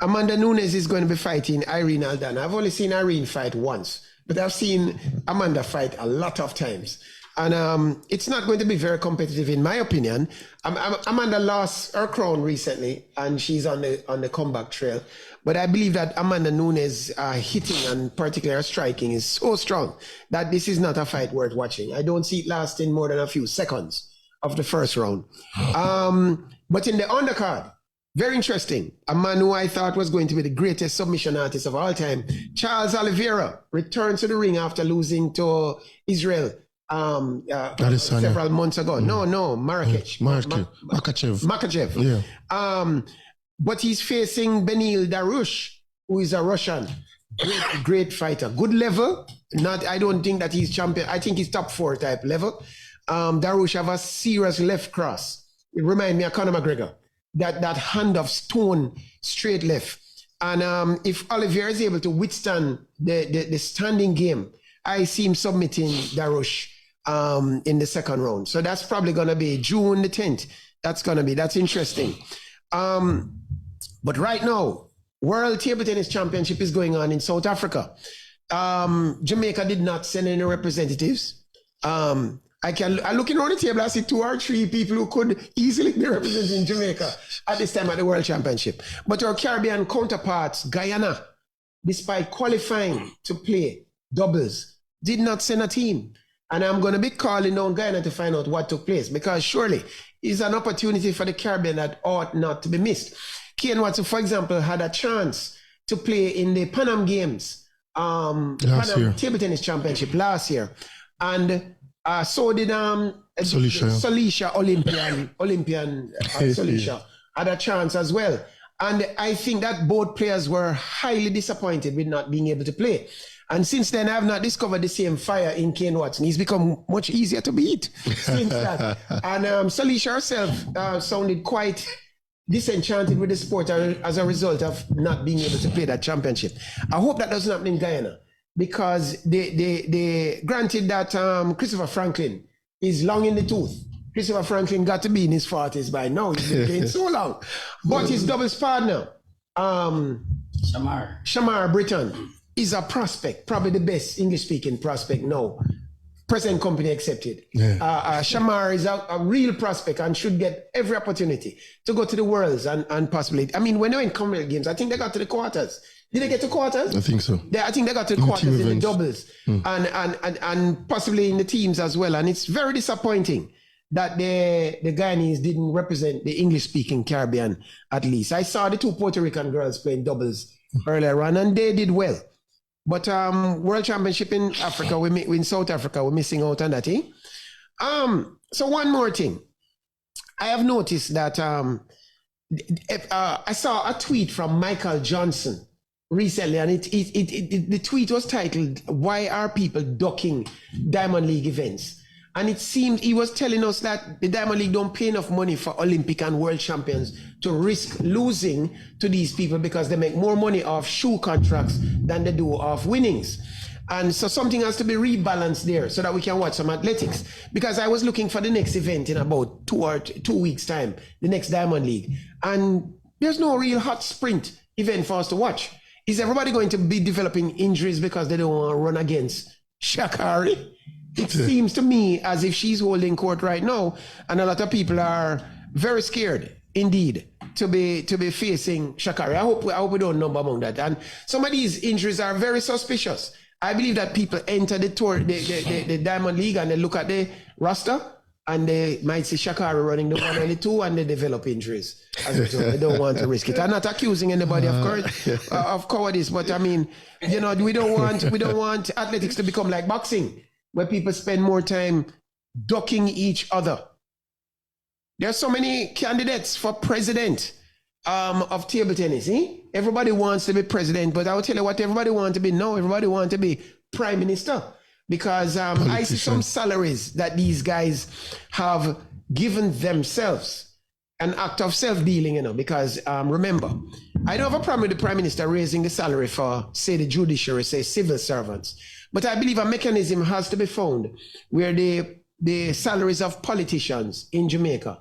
Amanda Nunes is going to be fighting Irene Aldana. I've only seen Irene fight once, but I've seen Amanda fight a lot of times. And it's not going to be very competitive, in my opinion. Amanda lost her crown recently, and she's on the comeback trail. But I believe that Amanda Nunes' hitting and particularly her striking is so strong that this is not a fight worth watching. I don't see it lasting more than a few seconds of the first round. But in the undercard, very interesting. A man who I thought was going to be the greatest submission artist of all time, Charles Oliveira, returned to the ring after losing to Israel several months ago. No, Makachev. Yeah. But he's facing Benil Darush, who is a Russian. Great fighter. Good level. I don't think that he's champion. I think he's top 4 type level. Darush have a serious left cross. It reminds me of Conor McGregor. That hand of stone straight left. And if Oliveira is able to withstand the standing game, I see him submitting Darush in the second round. So that's probably going to be June the 10th. That's interesting. But right now, World Table Tennis Championship is going on in South Africa. Jamaica did not send any representatives. I look around the table, I see 2 or 3 people who could easily be representing Jamaica at this time at the World Championship. But our Caribbean counterparts, Guyana, despite qualifying to play doubles, did not send a team. And I'm going to be calling down Guyana to find out what took place, because surely it's an opportunity for the Caribbean that ought not to be missed. Kane Watson, for example, had a chance to play in the Pan Am Games, Pan Am Table Tennis Championship last year. And so did Solisha, Olympian Solisha, had a chance as well. And I think that both players were highly disappointed with not being able to play. And since then, I have not discovered the same fire in Kane Watson. He's become much easier to beat since that. And Solisha herself sounded quite disenchanted with the sport as a result of not being able to play that championship. I hope that doesn't happen in Guyana, because they granted that Christopher Franklin is long in the tooth. Christopher Franklin got to be in his 40s by now. He's been playing so long. But his doubles partner, Shamar Britton, is a prospect, probably the best English-speaking prospect now. Present company accepted. Yeah. Shamar is a real prospect and should get every opportunity to go to the Worlds and possibly. I mean, when they were in Commonwealth Games, I think they got to the quarters. Did they get to quarters? I think so. I think they got to the quarters in the doubles and possibly in the teams as well. And it's very disappointing that the Guyanese didn't represent the English-speaking Caribbean at least. I saw the 2 Puerto Rican girls playing doubles earlier on, and they did well. But World Championship in Africa, in South Africa, we're missing out on that, eh? So one more thing. I have noticed that I saw a tweet from Michael Johnson recently, and the tweet was titled, "Why are people ducking Diamond League events?" And it seemed he was telling us that the Diamond League don't pay enough money for Olympic and world champions to risk losing to these people, because they make more money off shoe contracts than they do off winnings. And so something has to be rebalanced there so that we can watch some athletics. Because I was looking for the next event in about 2 weeks' time, the next Diamond League. And there's no real hot sprint event for us to watch. Is everybody going to be developing injuries because they don't want to run against Sha'Carri? It seems to me as if she's holding court right now, and a lot of people are very scared indeed to be facing Sha'Carri. I hope we don't number among that. And some of these injuries are very suspicious. I believe that people enter the tour, the Diamond League, and they look at the roster and they might see Sha'Carri running the 1 and the 2, and they develop injuries. They don't want to risk it. I'm not accusing anybody of cowardice, but I mean, you know, we don't want athletics to become like boxing, where people spend more time ducking each other. There are so many candidates for president of table tennis. Everybody wants to be president, but I'll tell you what everybody wants to be now. Everybody wants to be prime minister, because I see some salaries that these guys have given themselves, an act of self-dealing, you know, because remember, I don't have a problem with the prime minister raising the salary for, say, the judiciary, say, civil servants. But I believe a mechanism has to be found where the salaries of politicians in Jamaica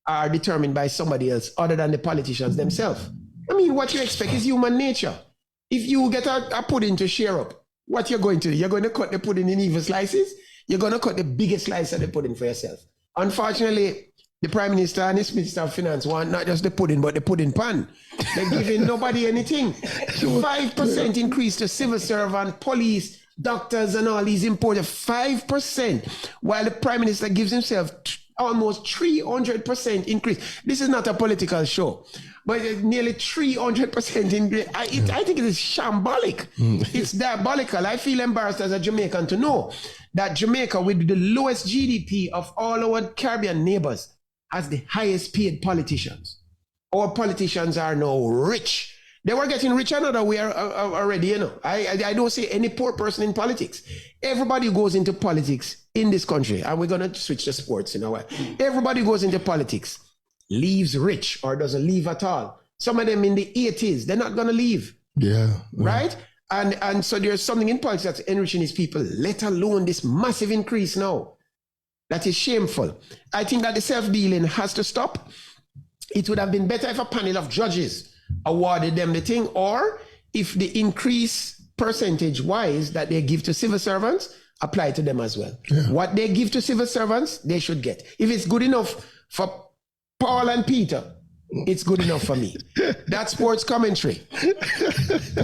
are determined by somebody else other than the politicians themselves. I mean, what you expect is human nature. If you get a pudding to share up, what you're going to do? You're going to cut the pudding in even slices? You're going to cut the biggest slice of the pudding for yourself. Unfortunately, the Prime Minister and the Minister of Finance want not just the pudding, but the pudding pan. They're giving nobody anything. 5% increase to civil servant, police, doctors, and all these importers. 5%, while the Prime Minister gives himself almost 300% increase. This is not a political show, but nearly 300% increase. I think it is shambolic. It's diabolical. I feel embarrassed as a Jamaican to know that Jamaica, with the lowest GDP of all our Caribbean neighbors, has the highest paid politicians. Our politicians are now rich. They were getting rich another way already, you know. I don't see any poor person in politics. Everybody goes into politics in this country, and we're going to switch to sports in a way. Everybody goes into politics, leaves rich or doesn't leave at all. Some of them in the 80s, they're not going to leave. Yeah. Right? And so there's something in politics that's enriching these people, let alone this massive increase now. That is shameful. I think that the self-dealing has to stop. It would have been better if a panel of judges awarded them the thing, or if the increase percentage-wise that they give to civil servants apply to them as well. Yeah. What they give to civil servants, they should get. If it's good enough for Paul and Peter, it's good enough for me. That's sports commentary.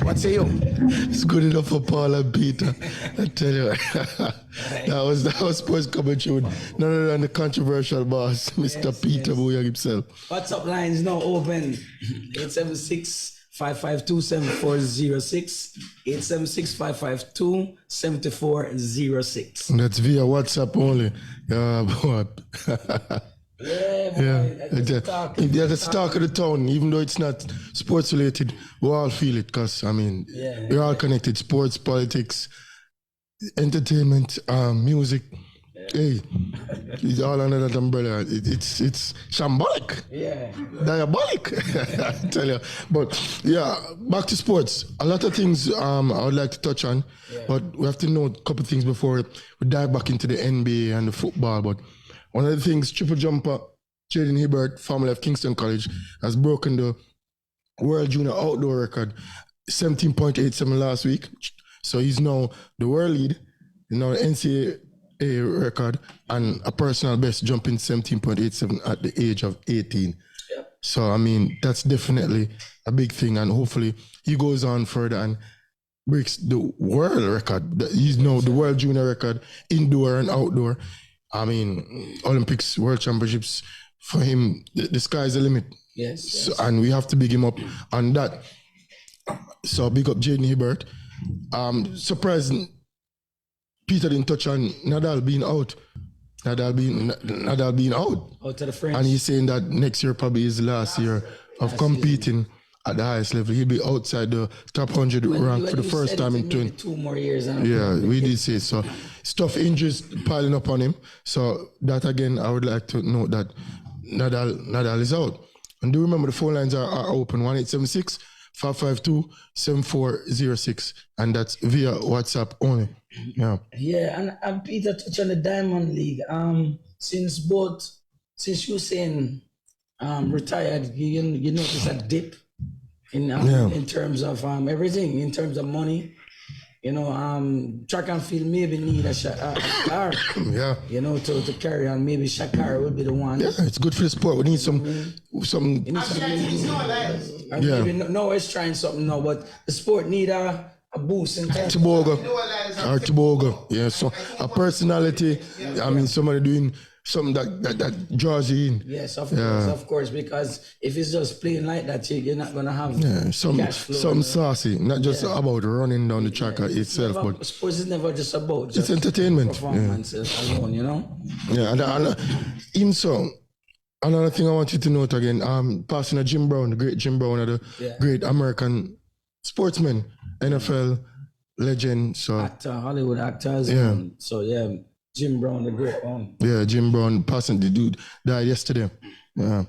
What say you? It's good enough for Paul and Peter. I tell you, that was sports commentary. None other than the controversial boss, Mr. Peter Booyah himself. WhatsApp lines now open. 876-552-7406. 876-552-7406. That's via WhatsApp only. Boy. They're the talk of the town, even though it's not sports related. We all feel it because, I mean, we're all connected. Sports, politics, entertainment, music. Hey, it's all under that umbrella. It's shambolic. Diabolic. I tell you. But yeah, back to sports. A lot of things I would like to touch on, but we have to know a couple of things before we dive back into the NBA and the football. But one of the things, triple jumper Jaden Hibbert, formerly of Kingston College, has broken the World Junior Outdoor record, 17.87 last week. So he's now the world lead, now NCAA record, and a personal best, jumping 17.87 at the age of 18. Yep. So, I mean, that's definitely a big thing, and hopefully he goes on further and breaks the world record. He's now the World Junior record, indoor and outdoor. I mean, Olympics, World Championships, for him, the sky's the limit. Yes. So, and we have to big him up on that. So big up Jaden Hibbert. Surprising, Peter didn't touch on Nadal being out. Nadal being out. Out to the French. And he's saying that next year probably is the last year of competing at the highest level. He'll be outside the top 100 rank for the first time in 20. 2 more years. Yeah, we did say so. Stuff injuries piling up on him. So that again, I would like to note that Nadal is out. And do remember the phone lines are open, 1-876-552-7406. And that's via WhatsApp only. Yeah. Yeah, and Peter touched on the Diamond League. Since you saying retired, you notice a dip in terms of everything, in terms of money. You know, track and field maybe need a car. Yeah. You know, to carry on. Maybe Shakar will be the one. Yeah, it's good for the sport. We need some. Maybe no, it's trying something now, but the sport need a boost in terms. Tobago. Yeah, so a personality. I mean, somebody doing something that draws you in. Yes, of course, because if it's just playing like that, you're not gonna have cash flow. Some saucy, not just about running down the track itself, but sports is never just about it's entertainment. Performances alone, you know. Yeah, and in so another thing I want you to note again, passing a Jim Brown, the great Jim Brown, one of the great American sportsmen, NFL legend. So Hollywood actors. Yeah. Jim Brown, the great one. Yeah, Jim Brown, passing, the dude died yesterday. Yeah.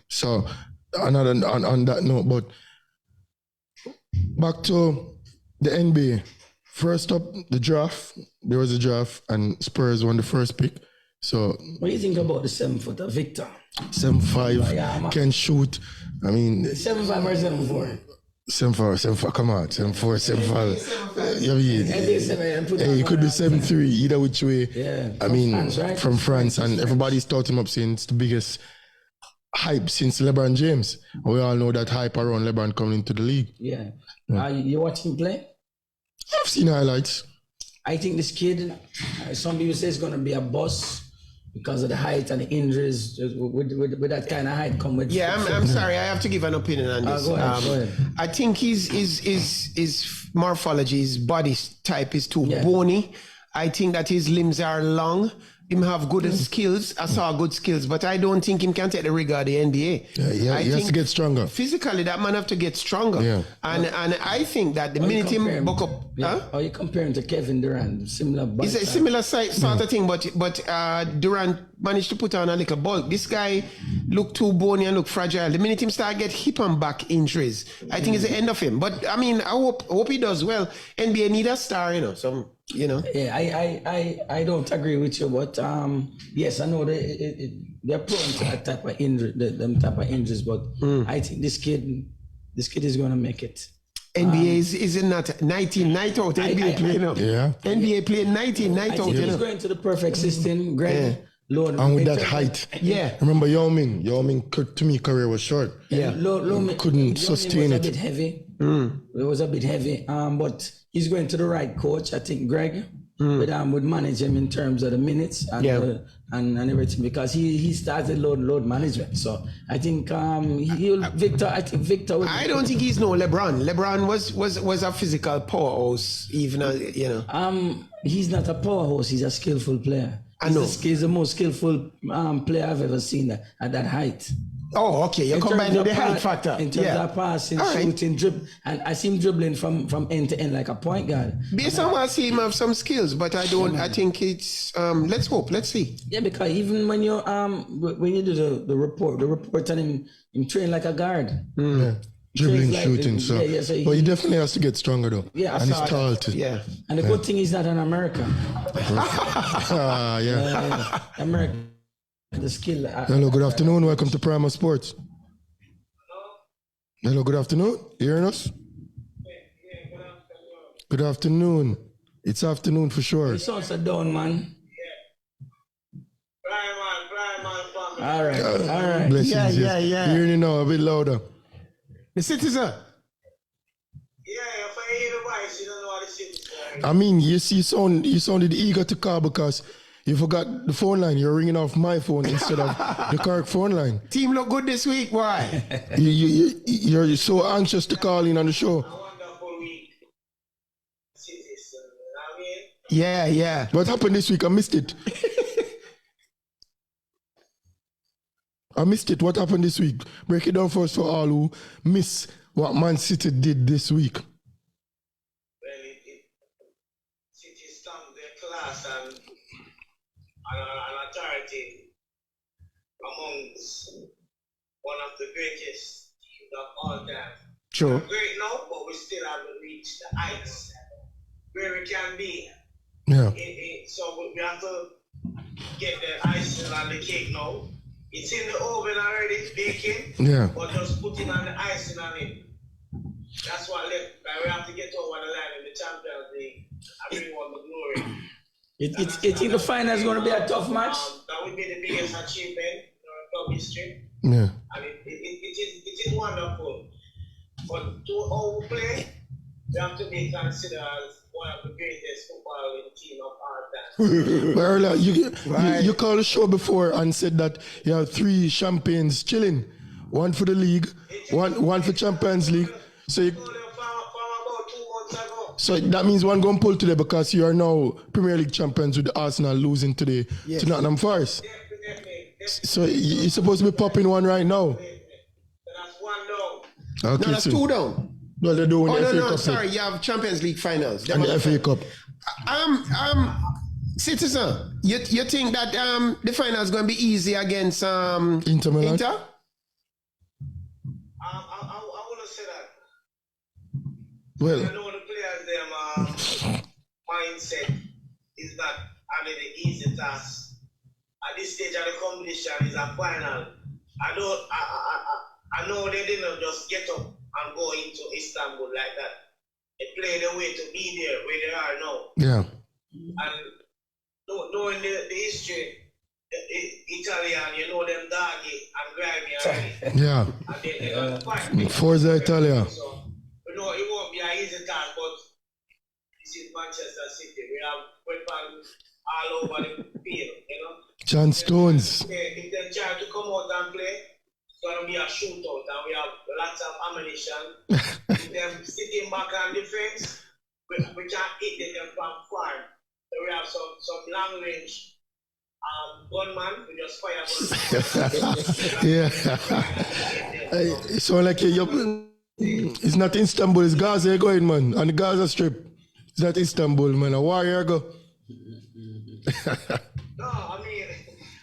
So another on that note, but back to the NBA. First up, the draft. There was a draft, and Spurs won the first pick. So, what do you think about the 7-footer, Victor? 7'5", Yeah, can shoot. I mean, 7'5" or 7'4"? 7'4", come on, 7'4", 7'5". You mean, hey, he could be 7'3", either which way. Yeah, I mean, France, right? from France, and everybody's touting him up saying it's the biggest hype since LeBron James. We all know that hype around LeBron coming into the league. Yeah. You watch him play? I've seen highlights. I think this kid, some people say it's going to be a boss because of the height and the injuries. With that kind of height come with. Yeah, I'm sorry. I have to give an opinion on this. Go ahead. I think his morphology, his body type is too bony. I think that his limbs are long. Him have good skills. I saw good skills, but I don't think him can take the rigor of the NBA. Yeah, he has to get stronger. Physically, that man have to get stronger. Yeah. And I think that the minute him buck up, Are you comparing to Kevin Durant? Similar body it's a type? similar sort of thing, but Durant managed to put on a little bulk. This guy look too bony and look fragile. The minute him start get hip and back injuries, I think it's the end of him. But I mean, I hope he does well. NBA need a star, Yeah, I don't agree with you, but yes, I know they're prone to that type of injury, them type of injuries, but I think this kid is going to make it. NBA is not 19 night out. NBA playing up. Yeah. NBA playing 19 night out. I think he's going to the perfect system, Greg. Yeah. Lord, And with that height. Yeah. Remember Yao Ming? Yao Ming, to me, career was short. Yeah. Couldn't sustain it. it. A bit heavy. It was a bit heavy. But he's going to the right coach, I think, Greg. Would manage him in terms of the minutes and everything, because he started load management. So I think Victor. I don't think he's no LeBron. LeBron was a physical powerhouse, even He's not a powerhouse. He's a skillful player. I know. He's the most skillful player I've ever seen at that height. Oh, okay. You're combining the height factor. In terms of passing, shooting, dribble, and I see him dribbling from end to end like a point guard. Based on what I see him have some skills, but I don't. I think it's. Let's hope. Let's see. Yeah, because even when you do the report on him train like a guard. Yeah. Dribbling, like, shooting, so but he definitely has to get stronger though. Yeah, and he's tall too. Yeah. And the good thing is not in America. America, the skill. Hello, good afternoon. Welcome to Prima Sports. Hello, good afternoon. You hearing us? Good afternoon. It's afternoon for sure. It sounds so down, man. All right. Blessings. Yeah. Hearing you now a bit louder. The citizen. Yeah, if I hear the voice, you don't know what the citizen. I mean, you sounded eager to call because you forgot the phone line. You're ringing off my phone instead of the correct phone line. Team look good this week, boy. You're so anxious to call in on the show. A wonderful week. Citizen, you know what I mean? Yeah. What happened this week? I missed it. What happened this week? Break it down for us for all who miss what Man City did this week. Well, City stamped their class and authority amongst one of the greatest teams of all time. True. We're great now, but we still haven't reached the heights where we can be. Yeah. So we have to get the icing on the cake now. It's in the oven already, it's baking. Yeah. But just putting on the icing on it. That's what left. We have to get over the line in the Champions League and bring on the glory. You think the final is going to be a tough match? That would be the biggest achievement in our club history. Yeah. And it is wonderful. But to how we play, we have to be considered as one of the greatest footballing team of our time. But earlier, you called the show before and said that you have 3 champagnes chilling. One for the league, one for Champions League. So From about 2 months ago. so that means one going to pull today because you are now Premier League champions with Arsenal losing today to Nottingham Forest. Definitely. So you're supposed to be popping one right now. That's one down. Okay, No, that's so 2 down. well, they're doing Oh, the FA no, Cup sorry. You have Champions League finals. and the FA Cup. Citizen, you think that the final is going to be easy against Inter Milan? Inter? I want to say that. Well, I know the players, them, mindset is not having the easy task. At this stage of the competition is a final. I know they didn't just get up and go into Istanbul like that. They played their way to be there where they are now. Yeah. And knowing the history, the Italian, you know them doggy and grimy already. Yeah. And they got fight. Forza Italia. So, you know, it won't be an easy task, but this is Manchester City. We have weapons all over the field, you know. John Stones. If they try to come out and play, it's going to be a shootout, and we have lots of ammunition. If them sitting back on defense, we can't hit them from far. So we have some long range gunman, we just fire gunman. Yeah. So like it's not Istanbul, it's Gaza you're going, man. On the Gaza Strip. It's not Istanbul, man. A warrior go. No, I mean,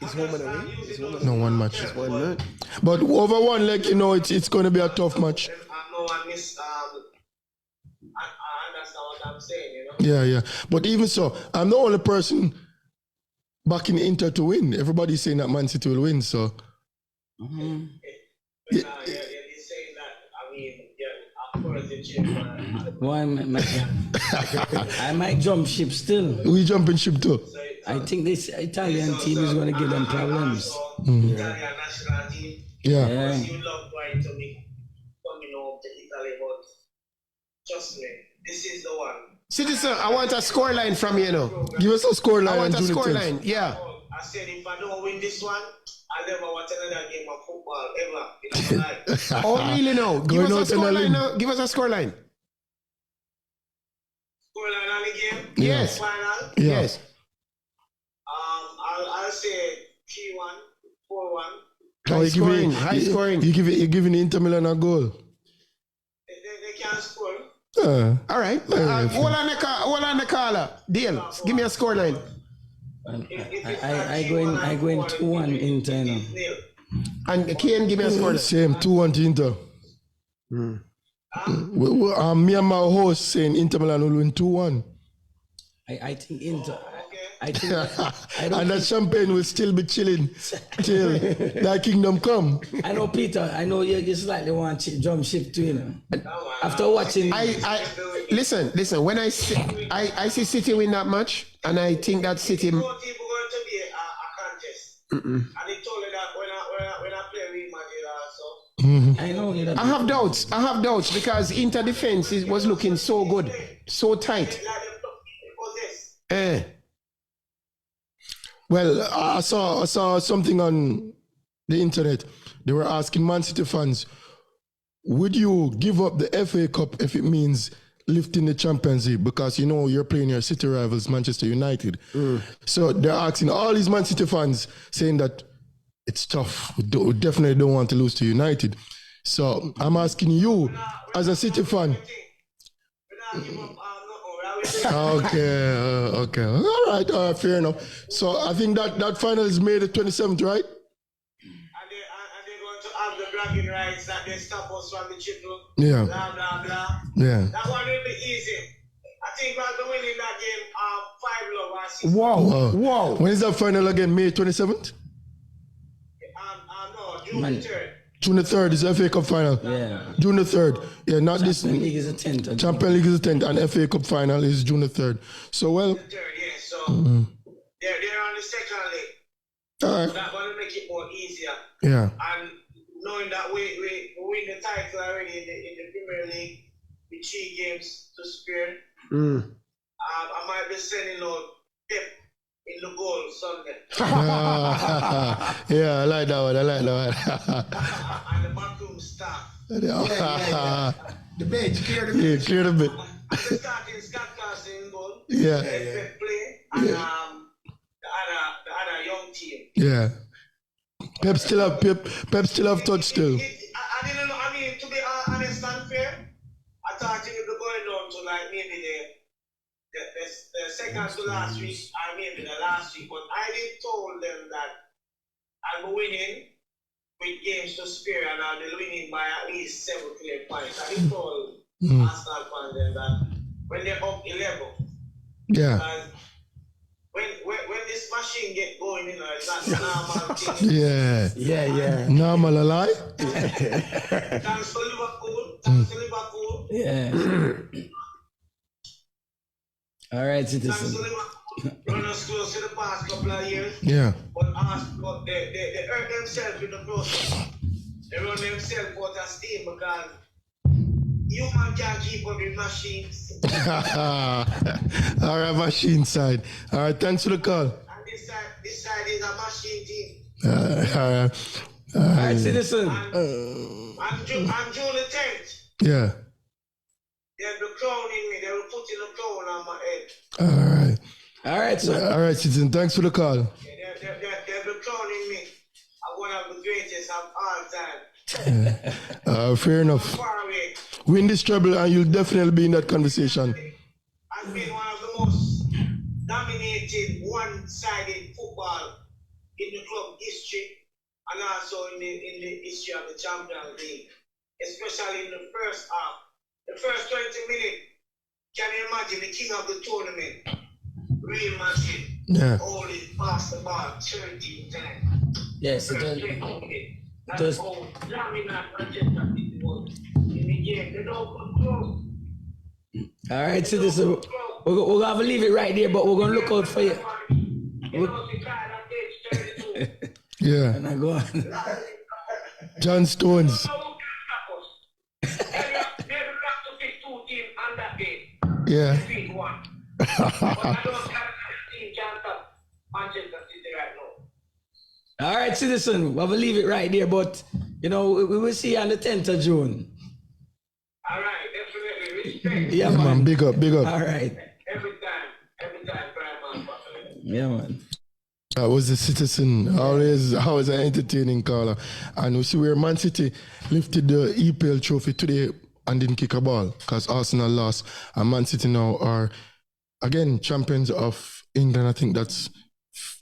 It's home and away. It's home and No, one match. It's 1 minute. But over one leg, you know, it's going to be a tough match. No one miss. I understand what I'm saying, you know. Yeah. But even so, I'm the only person backing Inter to win. Everybody's saying that Man City will win, so. But you're saying that. I mean, yeah, of course the chairman. I might jump ship still. We jumping ship too. I think this Italian team is going to give them problems. Italian national team. Yeah. Yeah. You love trying to be coming home to Italy, but trust me, this is the one. Citizen, I want a scoreline from you now. Give us a score line. I want a on June 10th. scoreline. Yeah. I said if I don't win this one, I'll never watch another game of football ever in my life. Oh, really now? Give Going us a out in a scoreline limb. now. Give us a scoreline. Scoreline on the game. Yes. Final. Yeah. Yes. I'll say 3-1, 4-1. High scoring. High scoring. You're giving Inter Milan a goal. They can't score. All right. Hold on the caller. Deal. Give me a scoreline. I go in 2-1 Inter now. And Kane, give me a scoreline. Same 2-1 to Inter. Me and my host saying Inter Milan will win 2-1. I think Inter. I think I don't And that champagne will still be chilling till that kingdom come. I know, Peter. I know you slightly want to jump ship too, you know. After watching, I listen. When I see City win that match, and I think that City. People going to be a contest. And they told me that when I play Real Madrid also. I know that. I have doubts because Inter defense was looking so good, so tight. Like they possess. Well, I saw something on the internet. They were asking Man City fans, would you give up the FA Cup if it means lifting the Champions League? Because, you know, you're playing your city rivals, Manchester United. So they're asking all these Man City fans, saying that it's tough. We definitely don't want to lose to United. So I'm asking you, as a City fan. Okay. All right, fair enough. So I think that final is May the 27th, right? And they're going to have the bragging rights that they stop us from the triple. Yeah. Blah, blah, blah. Yeah. That one will be easy. I think we'll be winning that game 5-0 or 6. Wow. When is that final again? May 27th? No, June the 3rd. June the 3rd is the FA Cup final. Yeah. June the 3rd. Yeah, not this. Champions League is a 10th. Champions League is the 10th and FA Cup final is June the 3rd. So, well. The 3rd, yeah. So they're on the second leg. All right. That one will make it more easier. Yeah. And knowing that we win the title already in the Premier League with 3 games to spare, I might be sending out Pep in the goal Sunday. Yeah, I like that one. And the backroom staff. The bench, clear the bench. Yeah, clear the bit. And the starting Scott Carson in goal. Yeah. Pep play. And the other young team. Yeah. Pep still have touch still. I didn't know. I mean, to be honest and fair, I thought it would be going down to like maybe the second to last week, or maybe the last week. But I did told them that I'll be winning with games to spare, and I'll be winning by at least 7 clear points. I did told Arsenal fans then that when they're up 11, Yeah. Because when this machine get going, you know, it's not normal thing. Yeah. Yeah. Normal alive? Thanks to Liverpool. Thanks to Liverpool. Yeah. All right, Thanks to citizen. Liverpool. Run us close in the past couple of years. Yeah. But they hurt themselves in the process. They run themselves out of steam because human can't keep up with machines. All right, machine side. All right, thanks for the call. And this side is a machine team. All right, citizen. On June the 10th, Yeah. they'll be crowning me. They will put in a crown on my head. All right. All right, sir. All right, citizen. Thanks for the call. They'll be crowning me as one of the greatest of all time. Fair enough. Far away. Win this treble and you'll definitely be in that conversation. Has been one of the most dominated, one-sided football in the club history and also in the history of the Champions League, especially in the first half. The first 20 minutes, can you imagine the king of the tournament, Real Madrid, Yeah. only passed the ball 13 times. Yes, First 20 minutes. That's how dominant Manchester City was in the game. They don't control. all right, citizen. We're going to have to leave it right there, but we're going to look out for you. You know, the guy that takes 32. Yeah. And I go on. John Stones. Yeah. All right, citizen. We'll have to leave it right there, but, you know, we will see you on the 10th of June. All right, definitely. Respect. Yeah, Yeah, man. man. Big up. All right. Every time, Brian, man. Yeah, man. That was the citizen. Always an entertaining caller. And we see where Man City lifted the EPL trophy today and didn't kick a ball because Arsenal lost. And Man City now are, again, champions of England. I think that's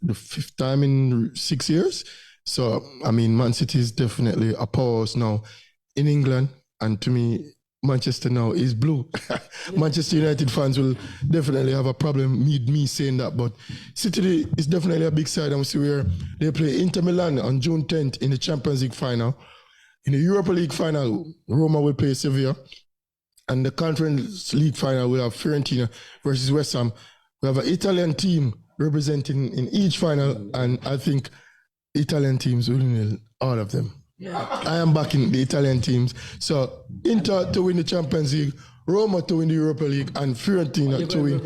the 5th time in 6 years. So, I mean, Man City is definitely a powerhouse now in England. And to me, Manchester now is blue. Manchester United fans will definitely have a problem me saying that, but City is definitely a big side, and we see where they play Inter Milan on June 10th in the Champions League final. In the Europa League final, Roma will play Sevilla, and the Conference League final will have Fiorentina versus West Ham. We have an Italian team representing in each final, and I think Italian teams will win all of them. I am backing the Italian teams. So Inter to win the Champions League, Roma to win the Europa League, and Fiorentina to win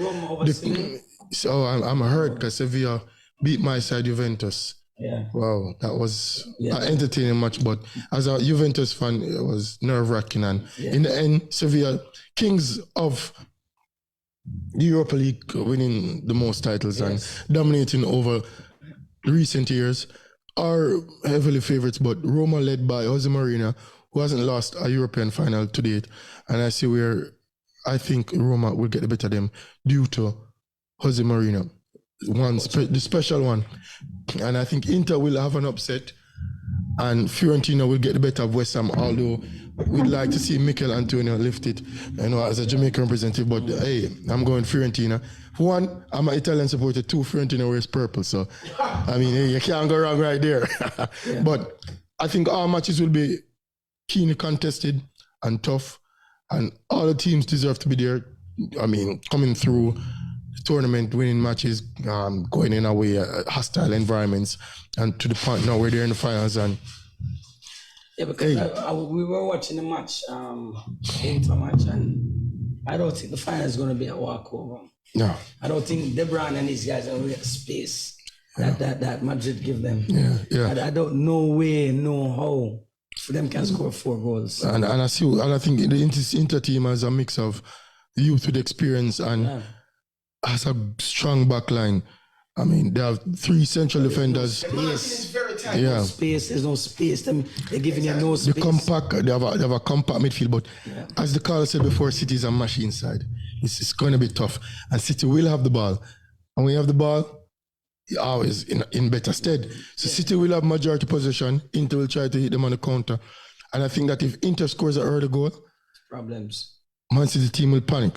the. So I'm hurt because Sevilla beat my side Juventus. Yeah. Wow, that was an entertaining match. But as a Juventus fan, it was nerve-wracking. And in the end, Sevilla, kings of the Europa League, winning the most titles and dominating over recent years, are heavily favorites, but Roma led by Jose Mourinho, who hasn't lost a European final to date. And I see where I think Roma will get the better of them due to Jose Mourinho. The special one. And I think Inter will have an upset and Fiorentina will get the better of West Ham, although we'd like to see Mikel Antonio lift it, as a Jamaican representative, but hey, I'm going Fiorentina. For one, I'm an Italian supporter. Two, Fiorentina wears purple, so I mean, hey, you can't go wrong right there. But I think our matches will be keenly contested and tough, and all the teams deserve to be there. I mean, coming through the tournament, winning matches, going in away, hostile environments, and to the point now we're there in the finals. And yeah, because we were watching the match, Inter match, and I don't think the final is going to be a walkover. No, I don't think De Bruyne and these guys are going to get space that Madrid give them. I don't know how for them can score 4 goals. And I think the Inter team has a mix of youth with experience and has a strong back line. I mean, they have 3 central defenders. Yes. Yeah. There's no space. They're giving you no space. They have a compact midfield, but as the caller said before, City is a machine side. It's going to be tough. And City will have the ball. And when you have the ball, you're always in better stead. So City will have majority possession. Inter will try to hit them on the counter. And I think that if Inter scores an early goal, problems. Man City team will panic.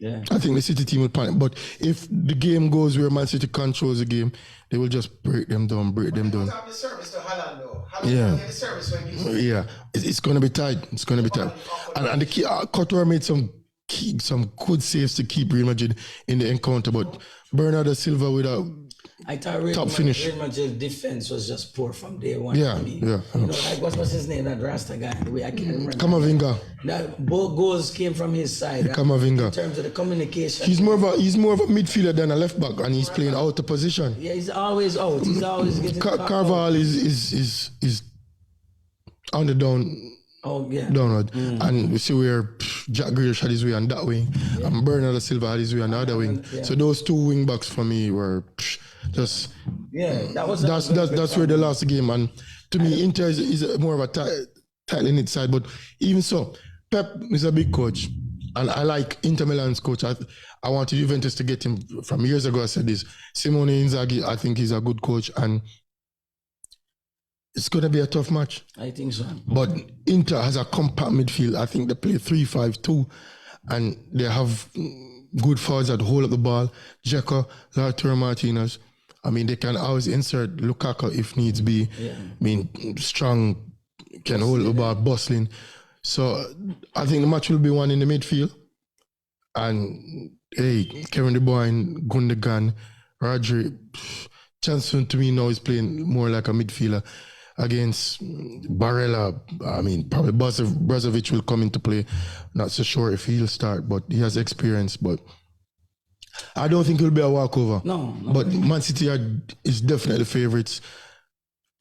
Yeah. I think the City team will panic. But if the game goes where Man City controls the game, they will just break them down. Have the service to Haaland though. Yeah. Get the service when you Yeah, it's going to be tight. It's going to be tight. And the key, Couture made some good saves to keep Real Madrid in the encounter. But Bernardo Silva with a I thought Real Madrid's defense was just poor from day one. Yeah. You know, like what's his name? That Rasta guy. I can't remember. Kamavinga. That both goals came from his side. Kamavinga. In terms of the communication. He's more of a midfielder than a left back, and he's playing out of position. Yeah, he's always out. He's always getting Carvalho is on the downward. And we see where Jack Grealish had his way on that wing, and Bernardo Silva had his way on the other wing. Yeah. So those two wing backs for me were just that's where they lost the game. And to me, Inter is more of a tight knit side. But even so, Pep is a big coach, and I like Inter Milan's coach. I wanted Juventus to get him from years ago. I said this. Simone Inzaghi, I think he's a good coach, and it's going to be a tough match. I think so. But Inter has a compact midfield. I think they play 3-5-2, and they have good forwards that hold up the ball. Dzeko, Lautaro Martinez. I mean, they can always insert Lukaku if needs be. Yeah. I mean, strong, can hold the ball, bustling. So I think the match will be won in the midfield. And hey, Kevin De Bruyne, Gundogan, Rodri, Johnson to me now is playing more like a midfielder against Barella. I mean, probably Brozovic will come into play. Not so sure if he'll start, but he has experience. But I don't think it'll be a walkover. No. But Man City is definitely favourites.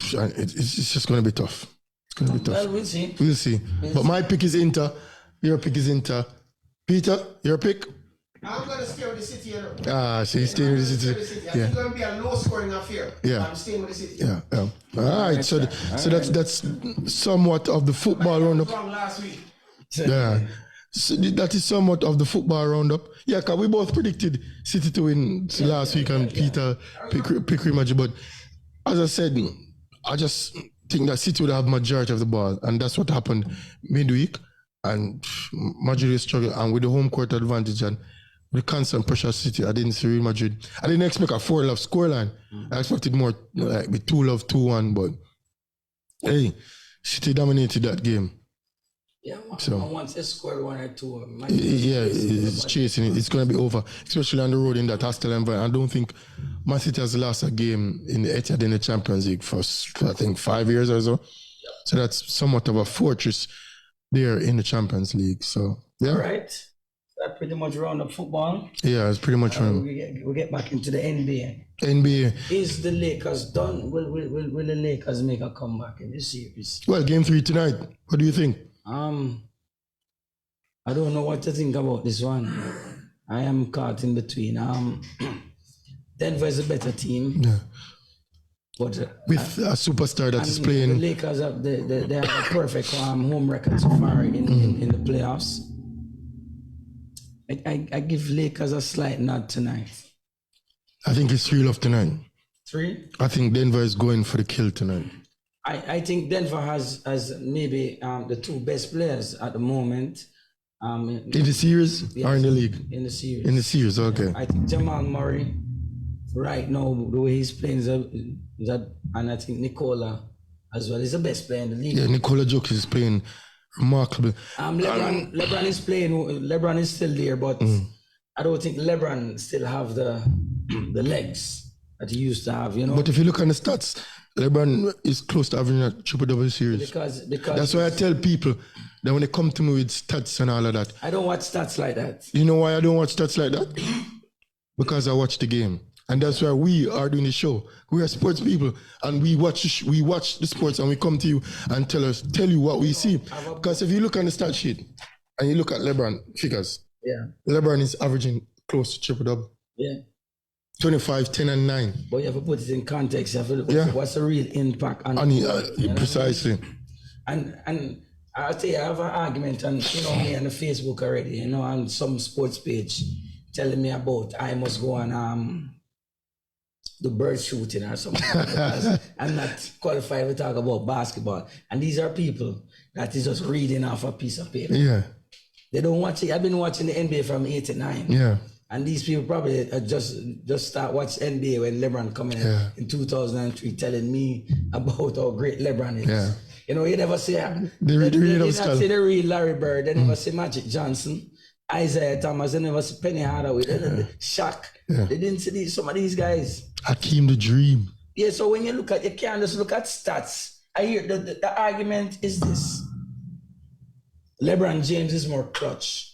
It's just going to be tough. It's going to be tough. Well, we'll see. We'll see. But my pick is Inter. Your pick is Inter. Peter, your pick? I'm going to stay with the City. So you're staying with the City. It's going to be a low-scoring affair. Yeah. I'm staying with the City. Yeah. All right. So that's somewhat of the football roundup. Wrong last week. Yeah. So that is somewhat of the football roundup. Yeah, because we both predicted City to win last week and Peter pick Real Madrid. But as I said, I just think that City would have majority of the ball, and that's what happened midweek. And Madrid is struggling, and with the home court advantage and with constant pressure of City, I didn't see Real Madrid. I didn't expect a 4-love scoreline. I expected more like with 2-love, 2-1, but hey, City dominated that game. Yeah, so once they scored 1 or 2, it's chasing it. It's going to be over, especially on the road in that hostile environment. I don't think Man City has lost a game in the Etihad in the Champions League for I think 5 years or so. So that's somewhat of a fortress there in the Champions League. So yeah. All right. That pretty much round up football. Yeah, it's pretty much round. We get back into the NBA. NBA. Is the Lakers done? Will the Lakers make a comeback in this series? Well, game 3 tonight. What do you think? I don't know what to think about this one. I am caught in between. Denver is a better team. Yeah. But with a superstar that is playing. The Lakers have they have a perfect home record so far in the playoffs. I give Lakers a slight nod tonight. I think it's 3-love tonight. 3? I think Denver is going for the kill tonight. I think Denver has maybe the 2 best players at the moment. In the series or in the league? In the series. In the series, okay. I think Jamal Murray, right now, the way he's playing, and I think Nikola as well is the best player in the league. Yeah, Nikola Jokic is playing remarkable. LeBron is playing. LeBron is still there, but I don't think LeBron still have the legs that he used to have. You know. But if you look at the stats, LeBron is close to having a triple-double series. Because that's why I tell people that when they come to me with stats and all of that, I don't watch stats like that. You know why I don't watch stats like that? Because I watch the game. And that's why we are doing the show. We are sports people, and we watch the sports, and we come to you and tell you what we see. Because if you look on the stat sheet and you look at LeBron figures, LeBron is averaging close to triple-double. Yeah. 25, 10, and 9. But you have to put it in context. You have to look at what's the real impact on precisely. And I'll tell you, I have an argument on me on the Facebook already, on some sports page telling me about I must go on the bird shooting or something. Because I'm not qualified to talk about basketball. And these are people that is just reading off a piece of paper. Yeah. They don't watch it. I've been watching the NBA from '89. Yeah. And these people probably just start watch NBA when LeBron coming in 2003, telling me about how great LeBron is. Yeah. You know, you never see they never see the real Larry Bird. They never see Magic Johnson, Isaiah Thomas. They never see Penny Hardaway. They Shaq. Yeah. They didn't see some of these guys. Hakeem the Dream. Yeah. So when you look at, you can't just look at stats. I hear the argument is this: LeBron James is more clutch.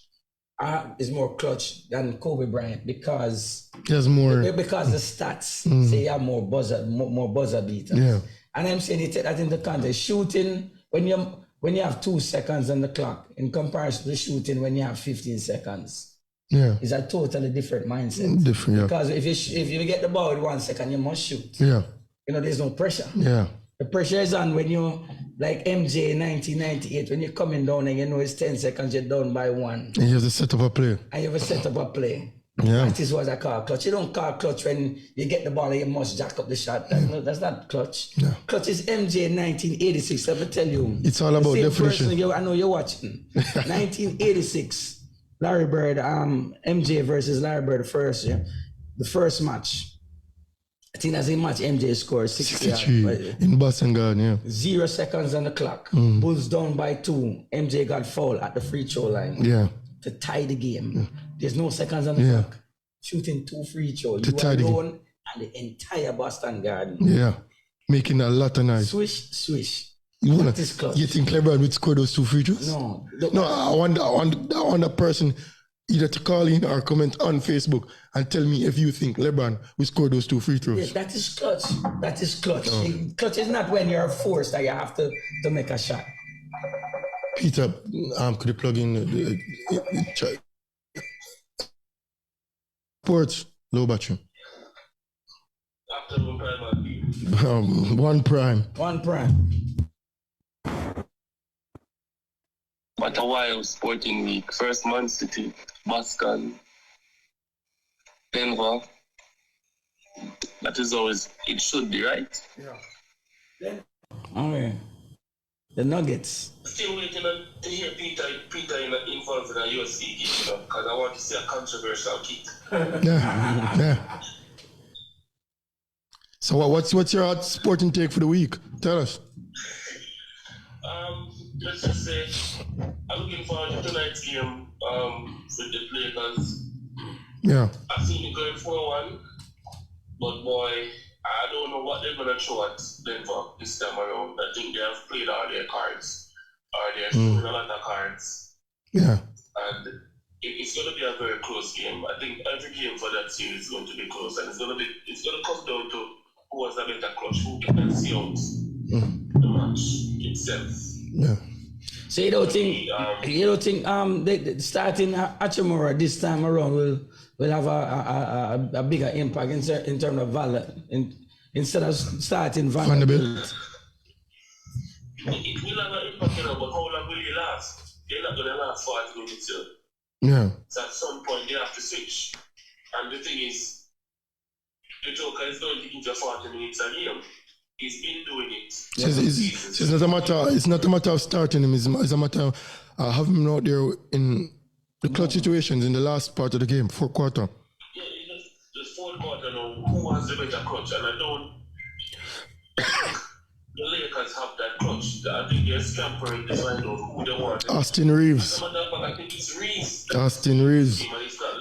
Is more clutch than Kobe Bryant because there's more the stats say you have more buzzer beaters. Yeah. And I'm saying you take that into context. Shooting when you have 2 seconds on the clock in comparison to shooting when you have 15 seconds. Yeah. Is a totally different mindset. Different, yeah. Because if you get the ball with 1 second, you must shoot. Yeah. You know, there's no pressure. Yeah. The pressure is on when you, like MJ 1998, when you're coming down and you know it's 10 seconds, you're down by 1. And you have to set up a play. And you have to set up a play. Yeah. That is what I call clutch. You don't call clutch when you get the ball and you must jack up the shot. That's not clutch. Yeah. Clutch is MJ 1986. Let me tell you. It's all about definition. I know you're watching. 1986, Larry Bird, MJ versus Larry Bird the first match. I think that's a match MJ scored 63 in Boston Garden, 0 seconds on the clock. Bulls down by 2. MJ got fouled at the free throw line. Yeah. To tie the game. There's no seconds on the clock. Shooting 2 free throws. You alone and the entire Boston Garden. Yeah. Making a lot of noise. Swish. That is clutch. You think LeBron would score those 2 free throws? No. I want a person either to call in or comment on Facebook and tell me if you think LeBron will score those 2 free throws. Yes, that is clutch. That is clutch. Clutch is not when you're forced that you have to make a shot. Peter, could you plug in the chat? Sports, low battery. One prime. What a wild sporting week. First Man City, Boston, Denver. That is always, it should be, right? Yeah. Okay. The Nuggets. Still waiting to hear Peter involved in a UFC game, because I want to see a controversial kick. Yeah. So what's your hot sporting take for the week? Tell us. Let's just say I'm looking forward to tonight's game with the Lakers. Yeah. I seen it going 4-1, but boy, I don't know what they're gonna throw at Denver this time around. I think they have played all their cards, or they're showing a lot of cards. Yeah. And it's gonna be a very close game. I think every game for that series is going to be close, and it's gonna come down to who has a better clutch, who can see out the match itself. Yeah. So you don't think the starting Hachimura this time around will have a bigger impact in terms of value instead of starting Vanderbilt? It will have an impact, but how long will it last? They're not gonna last 40 minutes. Yeah. So at some point they have to switch. And the thing is, the Joker is going to give you 40 minutes a game. He's been doing it. It's not a matter of starting him. It's a matter of having him out there in the clutch situations in the last part of the game, fourth quarter. Yeah, just fourth quarter now. Who has the better clutch? And I don't. The Lakers have that clutch. I think they're scampering to find out who they want. Austin Reeves. I think it's Reeves. Austin Reeves.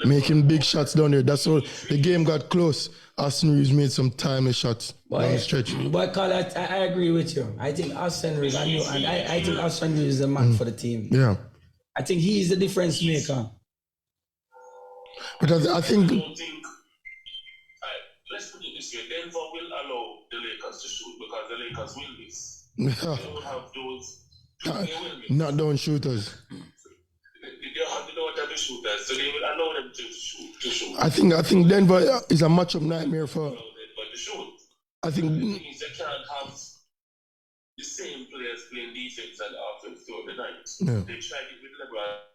Making big shots down there. That's all. The game got close. Austin Reeves made some timely shots down the stretch. But Carl, I agree with you. I think Austin Reeves, I think Austin Reeves is the man for the team. Yeah. I think he is the difference maker. But I think. Let's put it this way: Denver will allow the Lakers to shoot because the Lakers will miss. They don't have those. They will miss. Not down shooters. They don't have the shooters, so they will allow them to shoot. I think Denver is a matchup nightmare for. But to shoot. I think. The thing is, they can't have the same players playing defense and offense throughout the night. Yeah. They tried it with LeBron.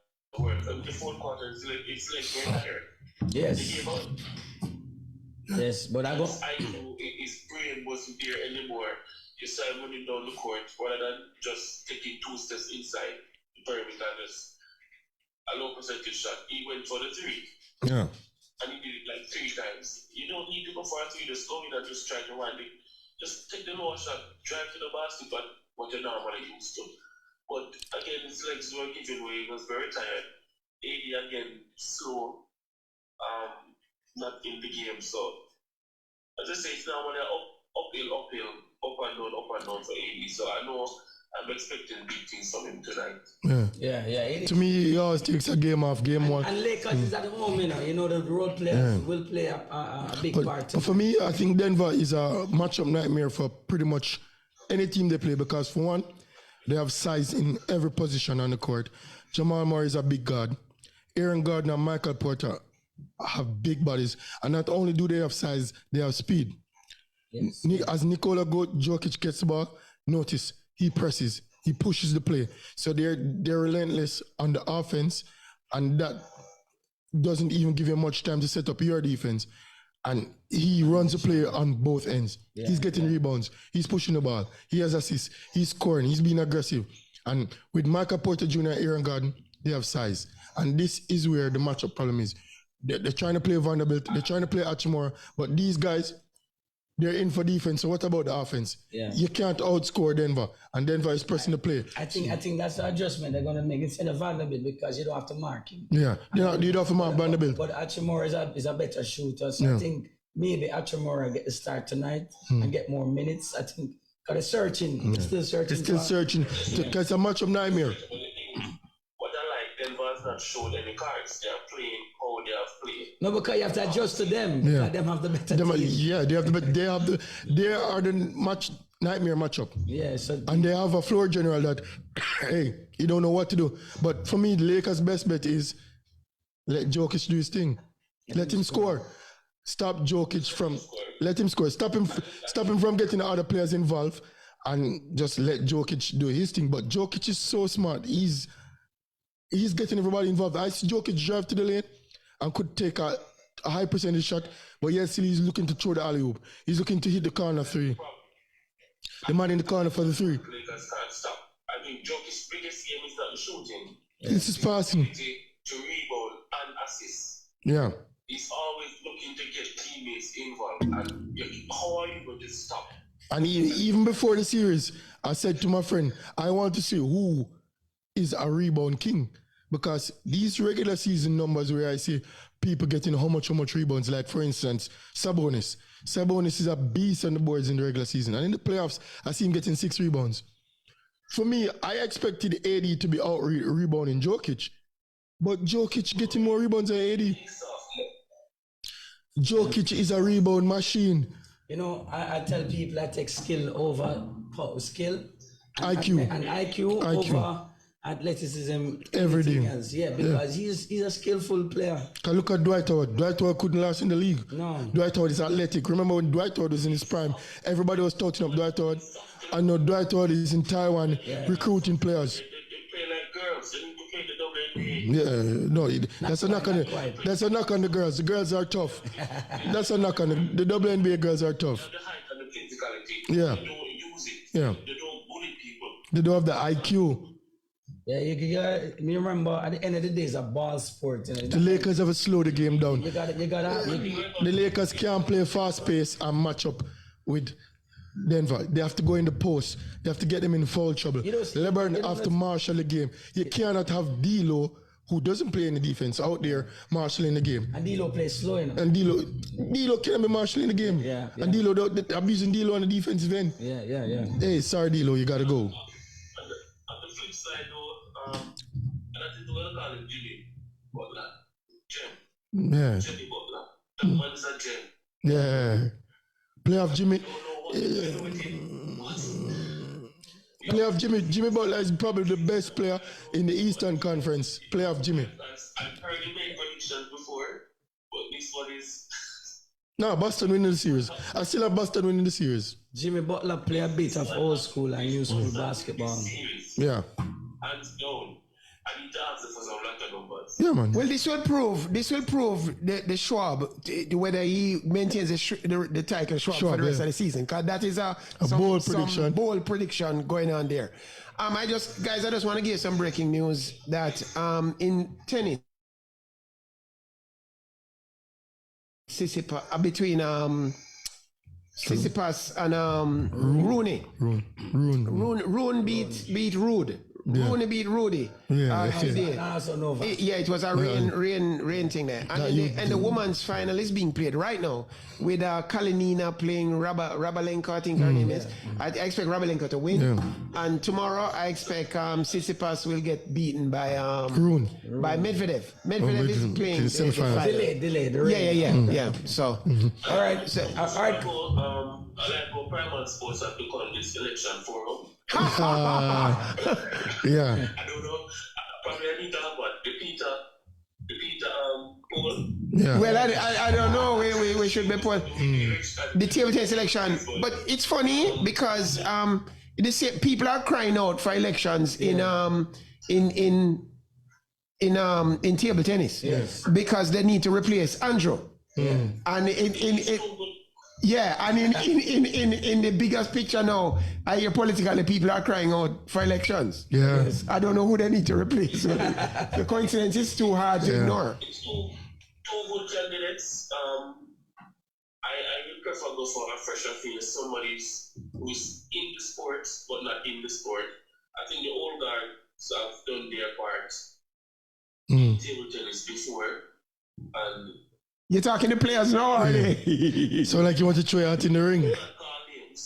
And the fourth quarter, it's like we're tired. Yes. They gave up. Yes, but I go. IQ, his brain wasn't there anymore. You started running down the court rather than just taking 2 steps inside the perimeter and just a low percentage shot. He went for the 3. Yeah. And he did it like 3 times. You don't need to go for a 3, just go in and just try to run it. Just take the low shot, drive to the basket, but what you're normally used to. But again, his legs were giving way. He was very tired. AD again, slow, not in the game. So, as I say, it's now when they're uphill, up and down for AD. So I know I'm expecting big things from him tonight. Yeah. To me, he always takes a game off game one. And Lakers is at the home, you know, the role players will play a big part. But for me, I think Denver is a matchup nightmare for pretty much any team they play because, for one, they have size in every position on the court. Jamal Murray is a big guard. Aaron Gordon and Michael Porter have big bodies. And not only do they have size, they have speed. Yes. As Nikola Jokic gets the ball, notice he presses, he pushes the play. So they're relentless on the offense, and that doesn't even give you much time to set up your defense. And he runs the play on both ends. Yeah, he's getting rebounds, he's pushing the ball, he has assists, he's scoring, he's being aggressive. And with Michael Porter Jr. and Aaron Gordon, they have size. And this is where the matchup problem is. They're trying to play Vanderbilt, they're trying to play Achimura, but these guys, they're in for defense. So what about the offense? Yeah. You can't outscore Denver, and Denver is pressing the play. I think that's the adjustment they're going to make instead of Vanderbilt because you don't have to mark him. Yeah, you don't have to mark Vanderbilt. But Achimura is a better shooter, so I think maybe Achimura get the start tonight and get more minutes. I think because it's searching, it's still searching. It's still searching. It's a matchup nightmare. What I like, Denver has not showed any cards. They are playing how they have played. No, because you have to adjust to them. Yeah. Them have the better team. Yeah, they are the nightmare matchup. Yeah, so And they have a floor general that, hey, you don't know what to do. But for me, the Lakers' best bet is let Jokic do his thing. Let him score. Stop Jokic from. Let him score. Stop him from getting the other players involved, and just let Jokic do his thing. But Jokic is so smart. He's getting everybody involved. I see Jokic drive to the lane and could take a high percentage shot, but yet still he's looking to throw the alley-oop. He's looking to hit the corner 3. The man in the corner for the 3. Lakers can't stop. I think Jokic's biggest game is not the shooting. This is passing. To rebound and assist. Yeah. He's always looking to get teammates involved. And how are you going to stop? And even before the series, I said to my friend, I want to see who is a rebound king. Because these regular season numbers where I see people getting how much rebounds, like for instance, Sabonis. Sabonis is a beast on the boards in the regular season. And in the playoffs, I see him getting 6 rebounds. For me, I expected AD to be out rebounding Jokic. But Jokic getting more rebounds than AD. Jokic is a rebound machine. you know, I tell people I take skill over skill. IQ. And IQ over athleticism, Everything else. Yeah, because he's a skillful player. Can look at Dwight Howard. Dwight Howard couldn't last in the league. No. Dwight Howard is athletic. Remember when Dwight Howard was in his prime, everybody was touching up Dwight Howard. I know Dwight Howard is in Taiwan recruiting players. They play like girls. They need to play the WNBA. Yeah, no, that's a knock on the girls. The girls are tough. That's a knock on the WNBA girls are tough. The height and the physicality. Yeah. They don't use it. Yeah. They don't bully people. They don't have the IQ. Yeah, you remember at the end of the day, it's a ball sport. You know, The Lakers have to slow the game down. The Lakers can't play fast pace and match up with Denver. They have to go in the post. They have to get them in foul trouble. LeBron have to marshal the game. You cannot have D'Lo, who doesn't play any defense, out there marshalling the game. And D'Lo plays slow, you know. And D'Lo can't be marshalling the game. Yeah. And D'Lo, they're abusing D'Lo on the defensive end. Yeah. Hey, sorry D'Lo, you gotta go. On the flip side, though, and I think we'll call him Jimmy Butler. Yeah. Jimmy Butler. That man is a gem. Yeah. Playoff Jimmy. Playoff Jimmy Butler is probably the best player in the Eastern Conference. Playoff Jimmy. I've heard you make predictions before, but this one is. No, Boston winning the series. I still have Boston winning the series. Jimmy Butler play a bit of old school and new school basketball. Series. Yeah. Hands down. I need to ask them for some lotto numbers. Yeah, man. Well, this will prove the Schwab whether he maintains the title Schwab for the rest of the season, because that is a bold prediction. Some bold prediction going on there. I just want to give some breaking news that in tennis, between Tsitsipas and Rooney. Rooney beat Rude. Yeah. Rooney beat Rudy. Today. It was a rain thing there. And the women's final is being played right now with Kalinina playing Rabalenko, I think her name is. I expect Rabalenko to win. Yeah. And tomorrow I expect Tsitsipas will get beaten by by Medvedev. Medvedev is playing the final. Delayed. Yeah. So all right. So all right. I like go Primal Sports have become this election forum. Yeah. I don't know. Probably I need to have what the Peter poll. Yeah. Well, I don't know. We should be put the table tennis election, but it's funny because people are crying out for elections in table tennis, because they need to replace Andrew, and in the biggest picture now, I hear politically people are crying out for elections. Yeah. I don't know who they need to replace. The coincidence is too hard to ignore. It's two good candidates. I would prefer go for a fresher face, somebody who's in the sport but not in the sport. I think the old guards have done their part in table tennis before, and you're talking to players now, are they? So like you want to try out in the ring?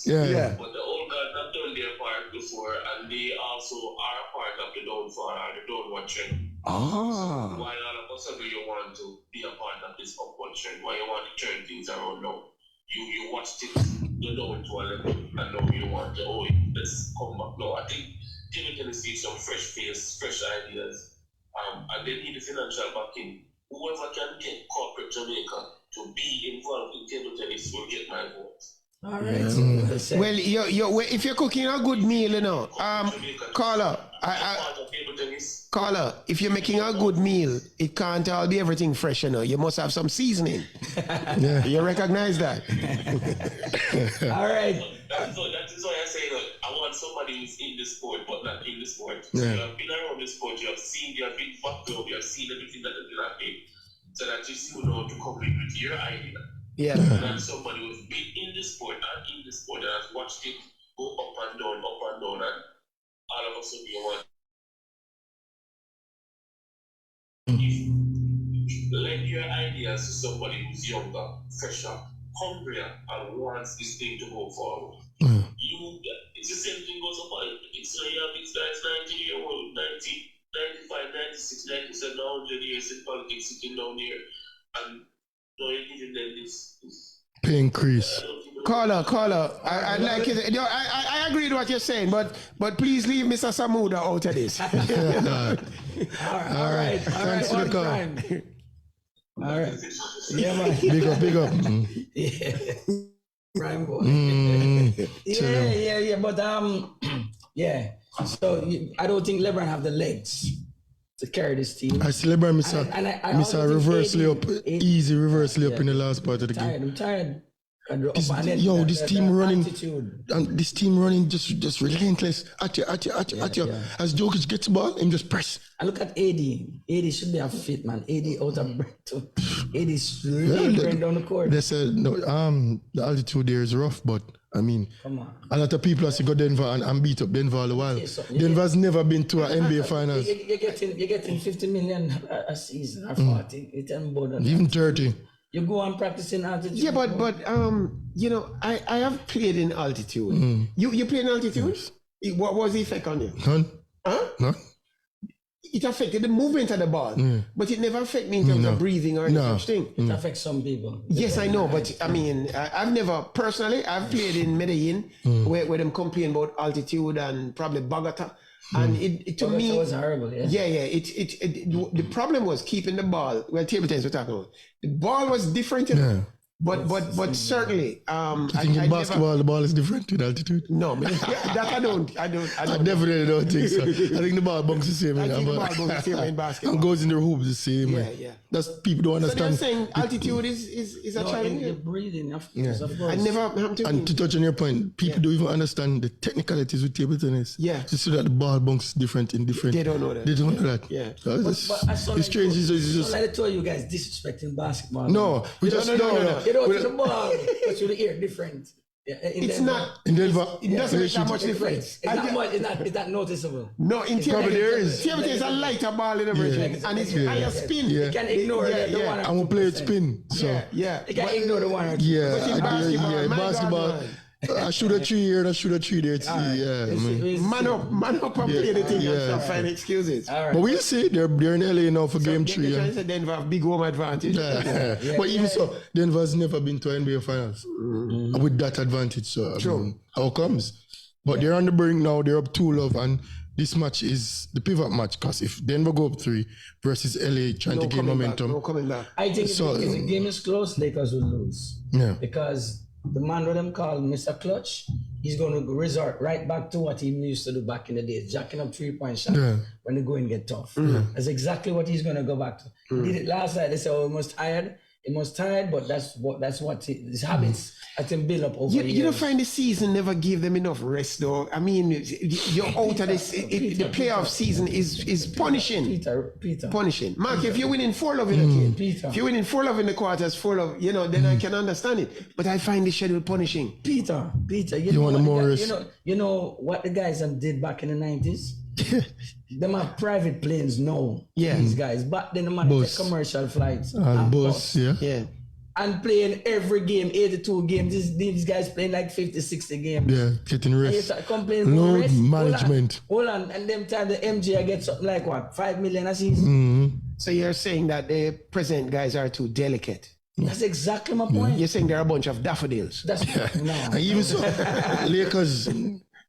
Yeah. But the old guys have done their part before, and they also are a part of the downfall or the downward trend. So why all of a sudden you want to be a part of this upward trend? Why you want to turn things around now? You watched it, you know it to a level, and now you want to, let's come back. No, I think table tennis needs some fresh face, fresh ideas, and they need the financial backing. Whoever can get corporate Jamaica to be involved in table tennis will get my vote. All right. Well, if you're cooking a good meal, caller, if you're making a good meal, it can't all be everything fresh, You must have some seasoning. You recognize that? All right. That is why I say that I want somebody who's in the sport but not in the sport. So you have been around the sport, you have been fucked up, you have seen everything that has been happening, so that you still know to come in with your idea. Yeah. And somebody who's been in the sport and has watched it go up and down, and all of a sudden you want. Lend your ideas to somebody who's younger, fresher, hungrier, and wants this thing to go forward. It's the same thing goes up. It's you have these guys 90 years old, 90, 95, 96, 97, 100 years in politics sitting down here, and now you're giving them this pay increase. Caller, I'd like you. I agree with what you're saying, but please leave Mr. Samuda out of this. All right. Thanks for the call. All right. Yeah, man. Big up. Yeah. Prime boy. Yeah. But yeah. So I don't think LeBron have the legs to carry this team. I see LeBron miss a reversely up, easy reversely up in the last part of the game. I'm tired. This team running just relentless at you. As Jokic gets the ball, him just press. And look at AD. AD should be a fit, man. AD out of breath too. AD is really down the court. They said the altitude there is rough, but I mean, come on. A lot of people have to go Denver and beat up Denver all the while. Denver's never been to an NBA finals. You're getting 50 million a season or 40. It's more than even that. 30. You go on practicing altitude. Yeah, but I have played in altitude. You played in altitude? What was the effect on you? None. Huh? No. It affected the movement of the ball, but it never affected me in terms of breathing or any such thing. It affects some people. Yes, I know, but I mean, I've never personally. I've played in Medellin where them complain about altitude and probably Bogota, and it to Bogota me was horrible. Yeah. The problem was keeping the ball. Well, table tennis we're talking about. The ball was different. But certainly, I think in basketball the ball is different with altitude. No, that I don't. I definitely don't think so. I think the ball bounces the same. I think the ball bounces the same in basketball. And goes in the hoops the same. Yeah. That's people don't So understand. they're saying altitude is a challenge. The breathing, of Yeah. course. I never have to. And to touch on your point, people don't even understand the technicalities with table tennis. Yeah. Just so that the ball bounces different in different. They don't know that. They don't know that. Yeah. So But I saw it's strange. It's just I told you guys disrespecting basketball. no. We just no. You don't see the ball, but you hear different. Yeah, It's not. in Denver. It doesn't make that much difference. It's not noticeable. No, in Probably there is. table tennis is a lighter ball in everything, and it's higher spin. Yeah. You can ignore the one. I'm gonna play it spin. So Yeah. You can ignore the one. yeah, But in basketball, my God, basketball. man. I shoot a 3 here, I shoot a 3 there. Man up and play the thing and stop finding excuses. All right. But we'll see. They're in LA now for game 3. They're trying to say Denver have big home advantage. But even so, Denver's never been to NBA Finals with that advantage. So I mean, how comes? But they're on the brink now. They're up 2-0, and this match is the pivot match. Because if Denver go up 3 versus LA trying to gain momentum, No coming back. I think if the game is close, Lakers will lose. Yeah. Because the man with them called Mr. Clutch, he's going to resort right back to what he used to do back in the days, jacking up 3-point shots when the going get tough. That's exactly what he's going to go back to. He did it last night. They said, oh, he must tired, but that's what his habits at him build up over the years. You don't find the season never give them enough rest, though. I mean, you're out of this. The playoff season is punishing. Peter. Punishing. Mark, if you're winning 4-0 in a game, Peter. if you're winning 4-0 in the quarters, 4-0, then I can understand it. But I find the schedule punishing. Peter, You know want what more the risk? guy- you know what the guys did back in the 90s? Them have private planes now. Yeah. These guys. But then the man Bus. take commercial flights. and bus, yeah. Yeah. And playing every game, 82 games. These guys playing like 50, 60 games. Yeah, getting And you rest. start complaining about Load rest. management. Hold on. And them time the MJ get something like what? 5 million a season? Mm-hmm. So you're saying that the present guys are too delicate. That's exactly my point. You're saying they're a bunch of daffodils. That's no. And even so, Lakers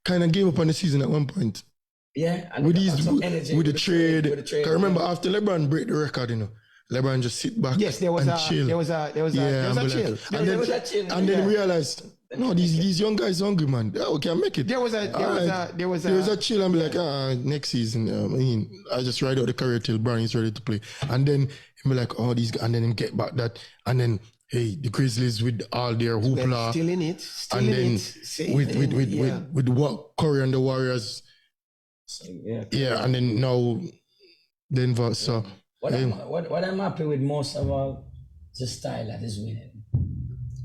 kind of gave up on the season at one point. Yeah. And With they got these, some energy with the trade. With the trade. 'Cause remember, after LeBron break the record, LeBron just sit back Yes, there was and a chill. there was a and be chill. like- and then realized, no, these young guys hungry, man. Oh, we can make it. There was a chill and be like, next season, I just ride out the career till Brown is ready to play. And then he be like, oh, these guys, and then him get back that. And then, hey, the Grizzlies with all their hoopla. Still in it. And then with what Curry and the Warriors. Yeah, and then now Denver. So What I'm happy with most of all, the style that is winning.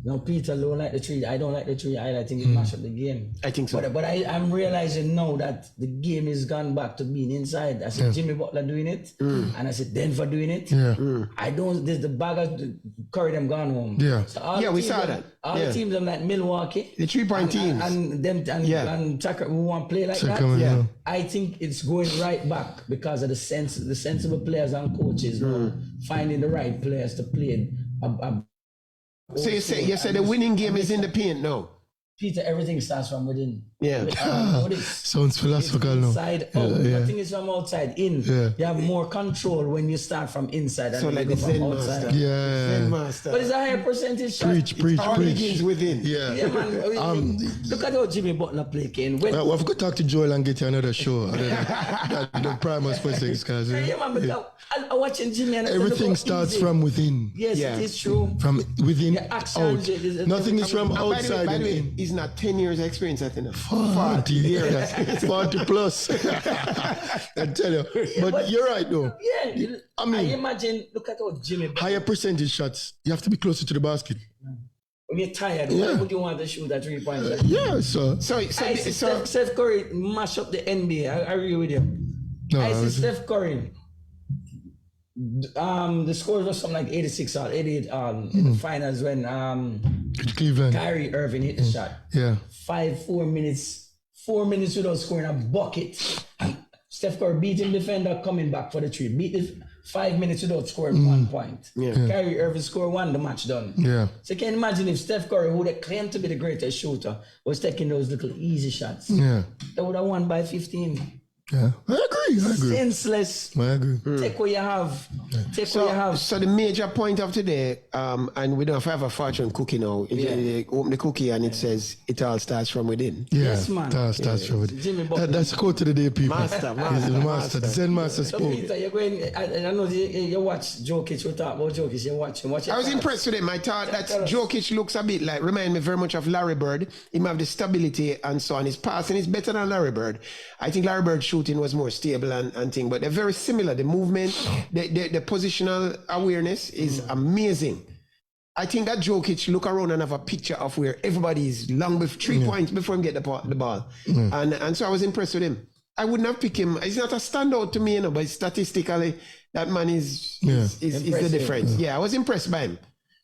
Now Peter don't like the tree. I don't like the tree either. I think it mash up the game. I think so. But I'm realizing now that the game has gone back to being inside. I see Jimmy Butler doing it, and I see Denver doing it. yeah, I don't. There's the baggers Curry them gone home. Yeah. So all Yeah, the we teams saw them- that. All Yeah. the teams them like Milwaukee, The 3-point teams. and Tucker who want to play like that. coming down. I think it's going right back because of the sensible players and coaches now finding the right players to play. So you say the winning game is in the paint now. Peter, everything starts from within. Yeah. sounds philosophical now. Inside out. Nothing is from outside in. Yeah. You have more control when you start from inside than So when like you the go from Zen outside. master. Yeah. Zen master. But it's a higher percentage shot. Preach. All begins within. Yeah. Yeah, man. Look at how Jimmy Butler play, Ken. When, Well, we've got to talk to Joel and get you another show. The Primus for things, because yeah, man, because I'm watching Jimmy and I said, everything look how starts easy. from within. Yes, Yeah. it is true. From within Yeah, action, out. is- Nothing is from And by the outside way, and in. he's not 10 years experience at enough. 40 years. 40 plus. I tell you. But you're right though. Yeah, I mean- imagine, look at how Jimmy Butler, Higher percentage shots. You have to be closer to the basket. when you're tired, Yeah. why would you want to shoot that 3-point shot? Yeah, so. I see Steph Curry mash up the NBA. I agree with you. No, I see was- Steph Curry. The score was something like 86 or 88 in the finals when Cleveland. Kyrie Irving hit the shot. Yeah. 4 minutes without scoring a bucket. And Steph Curry beat him defender coming back for the three. Beat it 5 minutes without scoring 1 point. Kyrie Irving scored 1, the match done. Yeah. So can you imagine if Steph Curry, who they claimed to be the greatest shooter, was taking those little easy shots? Yeah. They would have won by 15. Yeah, I agree. Senseless. I agree. Take what you have. Take what you have. So the major point of today, and we don't have a fortune cookie now. You open the cookie and it says it all starts from within. Yeah, Yes, man. That's from it. Jimmy Buckland. That's the quote of the day, people. Master. The Zen Master So spoke. Peter, you're going. I know you watch Jokic. We talk about Jokic. You watch him. I was impressed with him. I thought that Jokic looks a bit like, remind me very much of Larry Bird. He have the stability and so on. His passing is better than Larry Bird. I think Larry Bird's shooting was more stable and thing, but they're very similar. The movement, the positional awareness is amazing. I think that Jokic look around and have a picture of where everybody is long before 3 points before him get the ball. And so I was impressed with him. I wouldn't have picked him. He's not a standout to me, but statistically, that man is the difference. Yeah, I was impressed by him.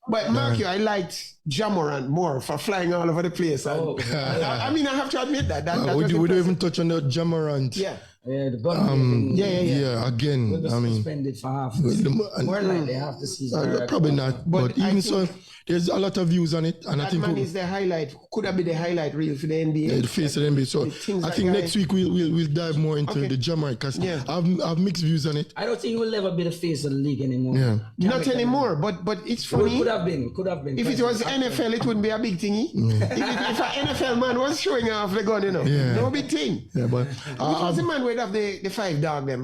But Mark, I liked Jamorant more for flying all over the place. I mean, I have to admit that. We don't even touch on the Jamorant. Yeah. Yeah, the gun. Yeah, again, Will be I mean, suspended for half the season. More like they have the season. probably not. But even so, there's a lot of views on it, and I That think man is the highlight. Could have been the highlight reel for the NBA. the face of the NBA. So I think next week we'll dive more into the Jamorant because I've mixed views on it. I don't think he will ever be the face of the league anymore. Yeah. Not anymore, but it's funny. Could have been. If it was NFL, it wouldn't be a big thingy. If an NFL man was showing off the gun, no big thing. Yeah, but Which was the man would have the 5 dog them?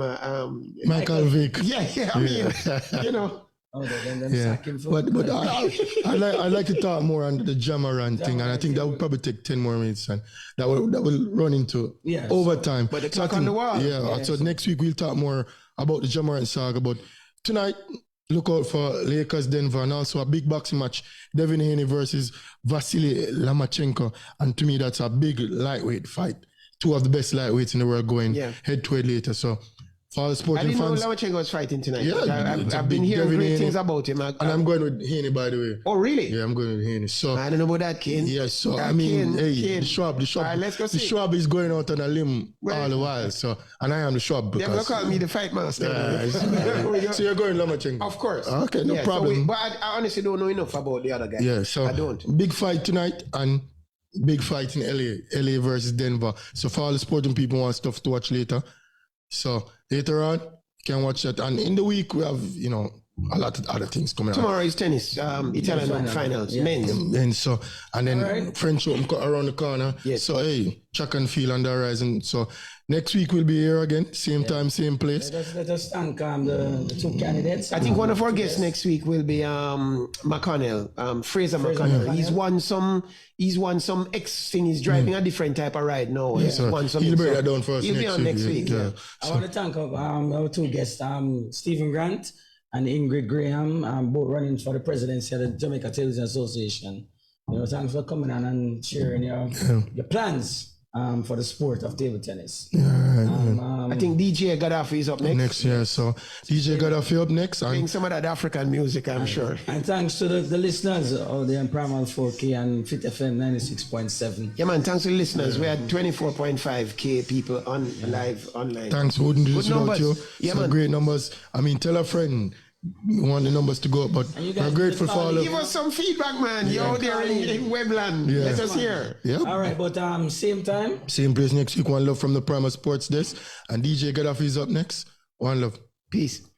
Michael Vick. Yeah, I mean, Oh, then Yeah, sack him for but I like to talk more on the Jamorant thing, and I think that would probably take 10 more minutes, and that will run into overtime. But the clock on the wall. Yeah, so next week we'll talk more about the Jamorant saga. But tonight, look out for Lakers Denver, and also a big boxing match, Devin Haney versus Vasily Lomachenko, and to me that's a big lightweight fight. 2 of the best lightweights in the world going head to head later. So for all the I sporting didn't know fans, Lomachenko was fighting tonight. Yeah, I've been hearing Devin great Haney. things about him. and I'm going with Haney, by the way. Oh, really? Yeah, I'm going with Haney. So I don't know about that, Kane. yeah, so I mean, Kane. the Schwab, All right, let's go the see. Schwab is going out on a limb all the while. So, and I am the Schwab They're going to because. call me the fight master. So you're going Lomachenko? Of course. Okay, no problem. But I honestly don't know enough about the other guy. Yeah, so I don't. big fight tonight and big fight in LA versus Denver. So for all the sporting people who want stuff to watch later. So later on, you can watch that. And in the week, we have, a lot of other things coming out. Tomorrow is tennis, Italian finals, men's. And then French Open around the corner. Yes. So hey, track and field on the horizon. So next week we'll be here again, same time, same place. Let us thank the 2 candidates. I think one of our guests next week will be McConnell, Fraser McConnell. He's won some X thing. He's driving a different type of ride now. Yes, sir. Won some He'll break that down for us He'll be on next week. Yeah. I want to thank our 2 guests, Stephen Grant and Ingrid Graham, both running for the presidency of the Jamaica Television Association. Thanks for coming on and sharing your plans for the sport of table tennis. I think DJ Gaddafi is up next. So DJ Gaddafi up next. Playing some of that African music, I'm sure. And thanks to the listeners out there on Primal 4K and Fit FM 96.7. Yeah, man, thanks to the listeners. We had 24.5K people live online. Thanks, we wouldn't do this without you. Yeah, so man. great numbers. I mean, tell a friend. We want the numbers to go up, but we're grateful for all of Give us some feedback, man. You're out there in Webland. Yeah. Let us hear. Yeah. All right, but same time. Same place next week. One love from the Primal Sports Desk. And DJ Gaddafi is up next. One love. Peace.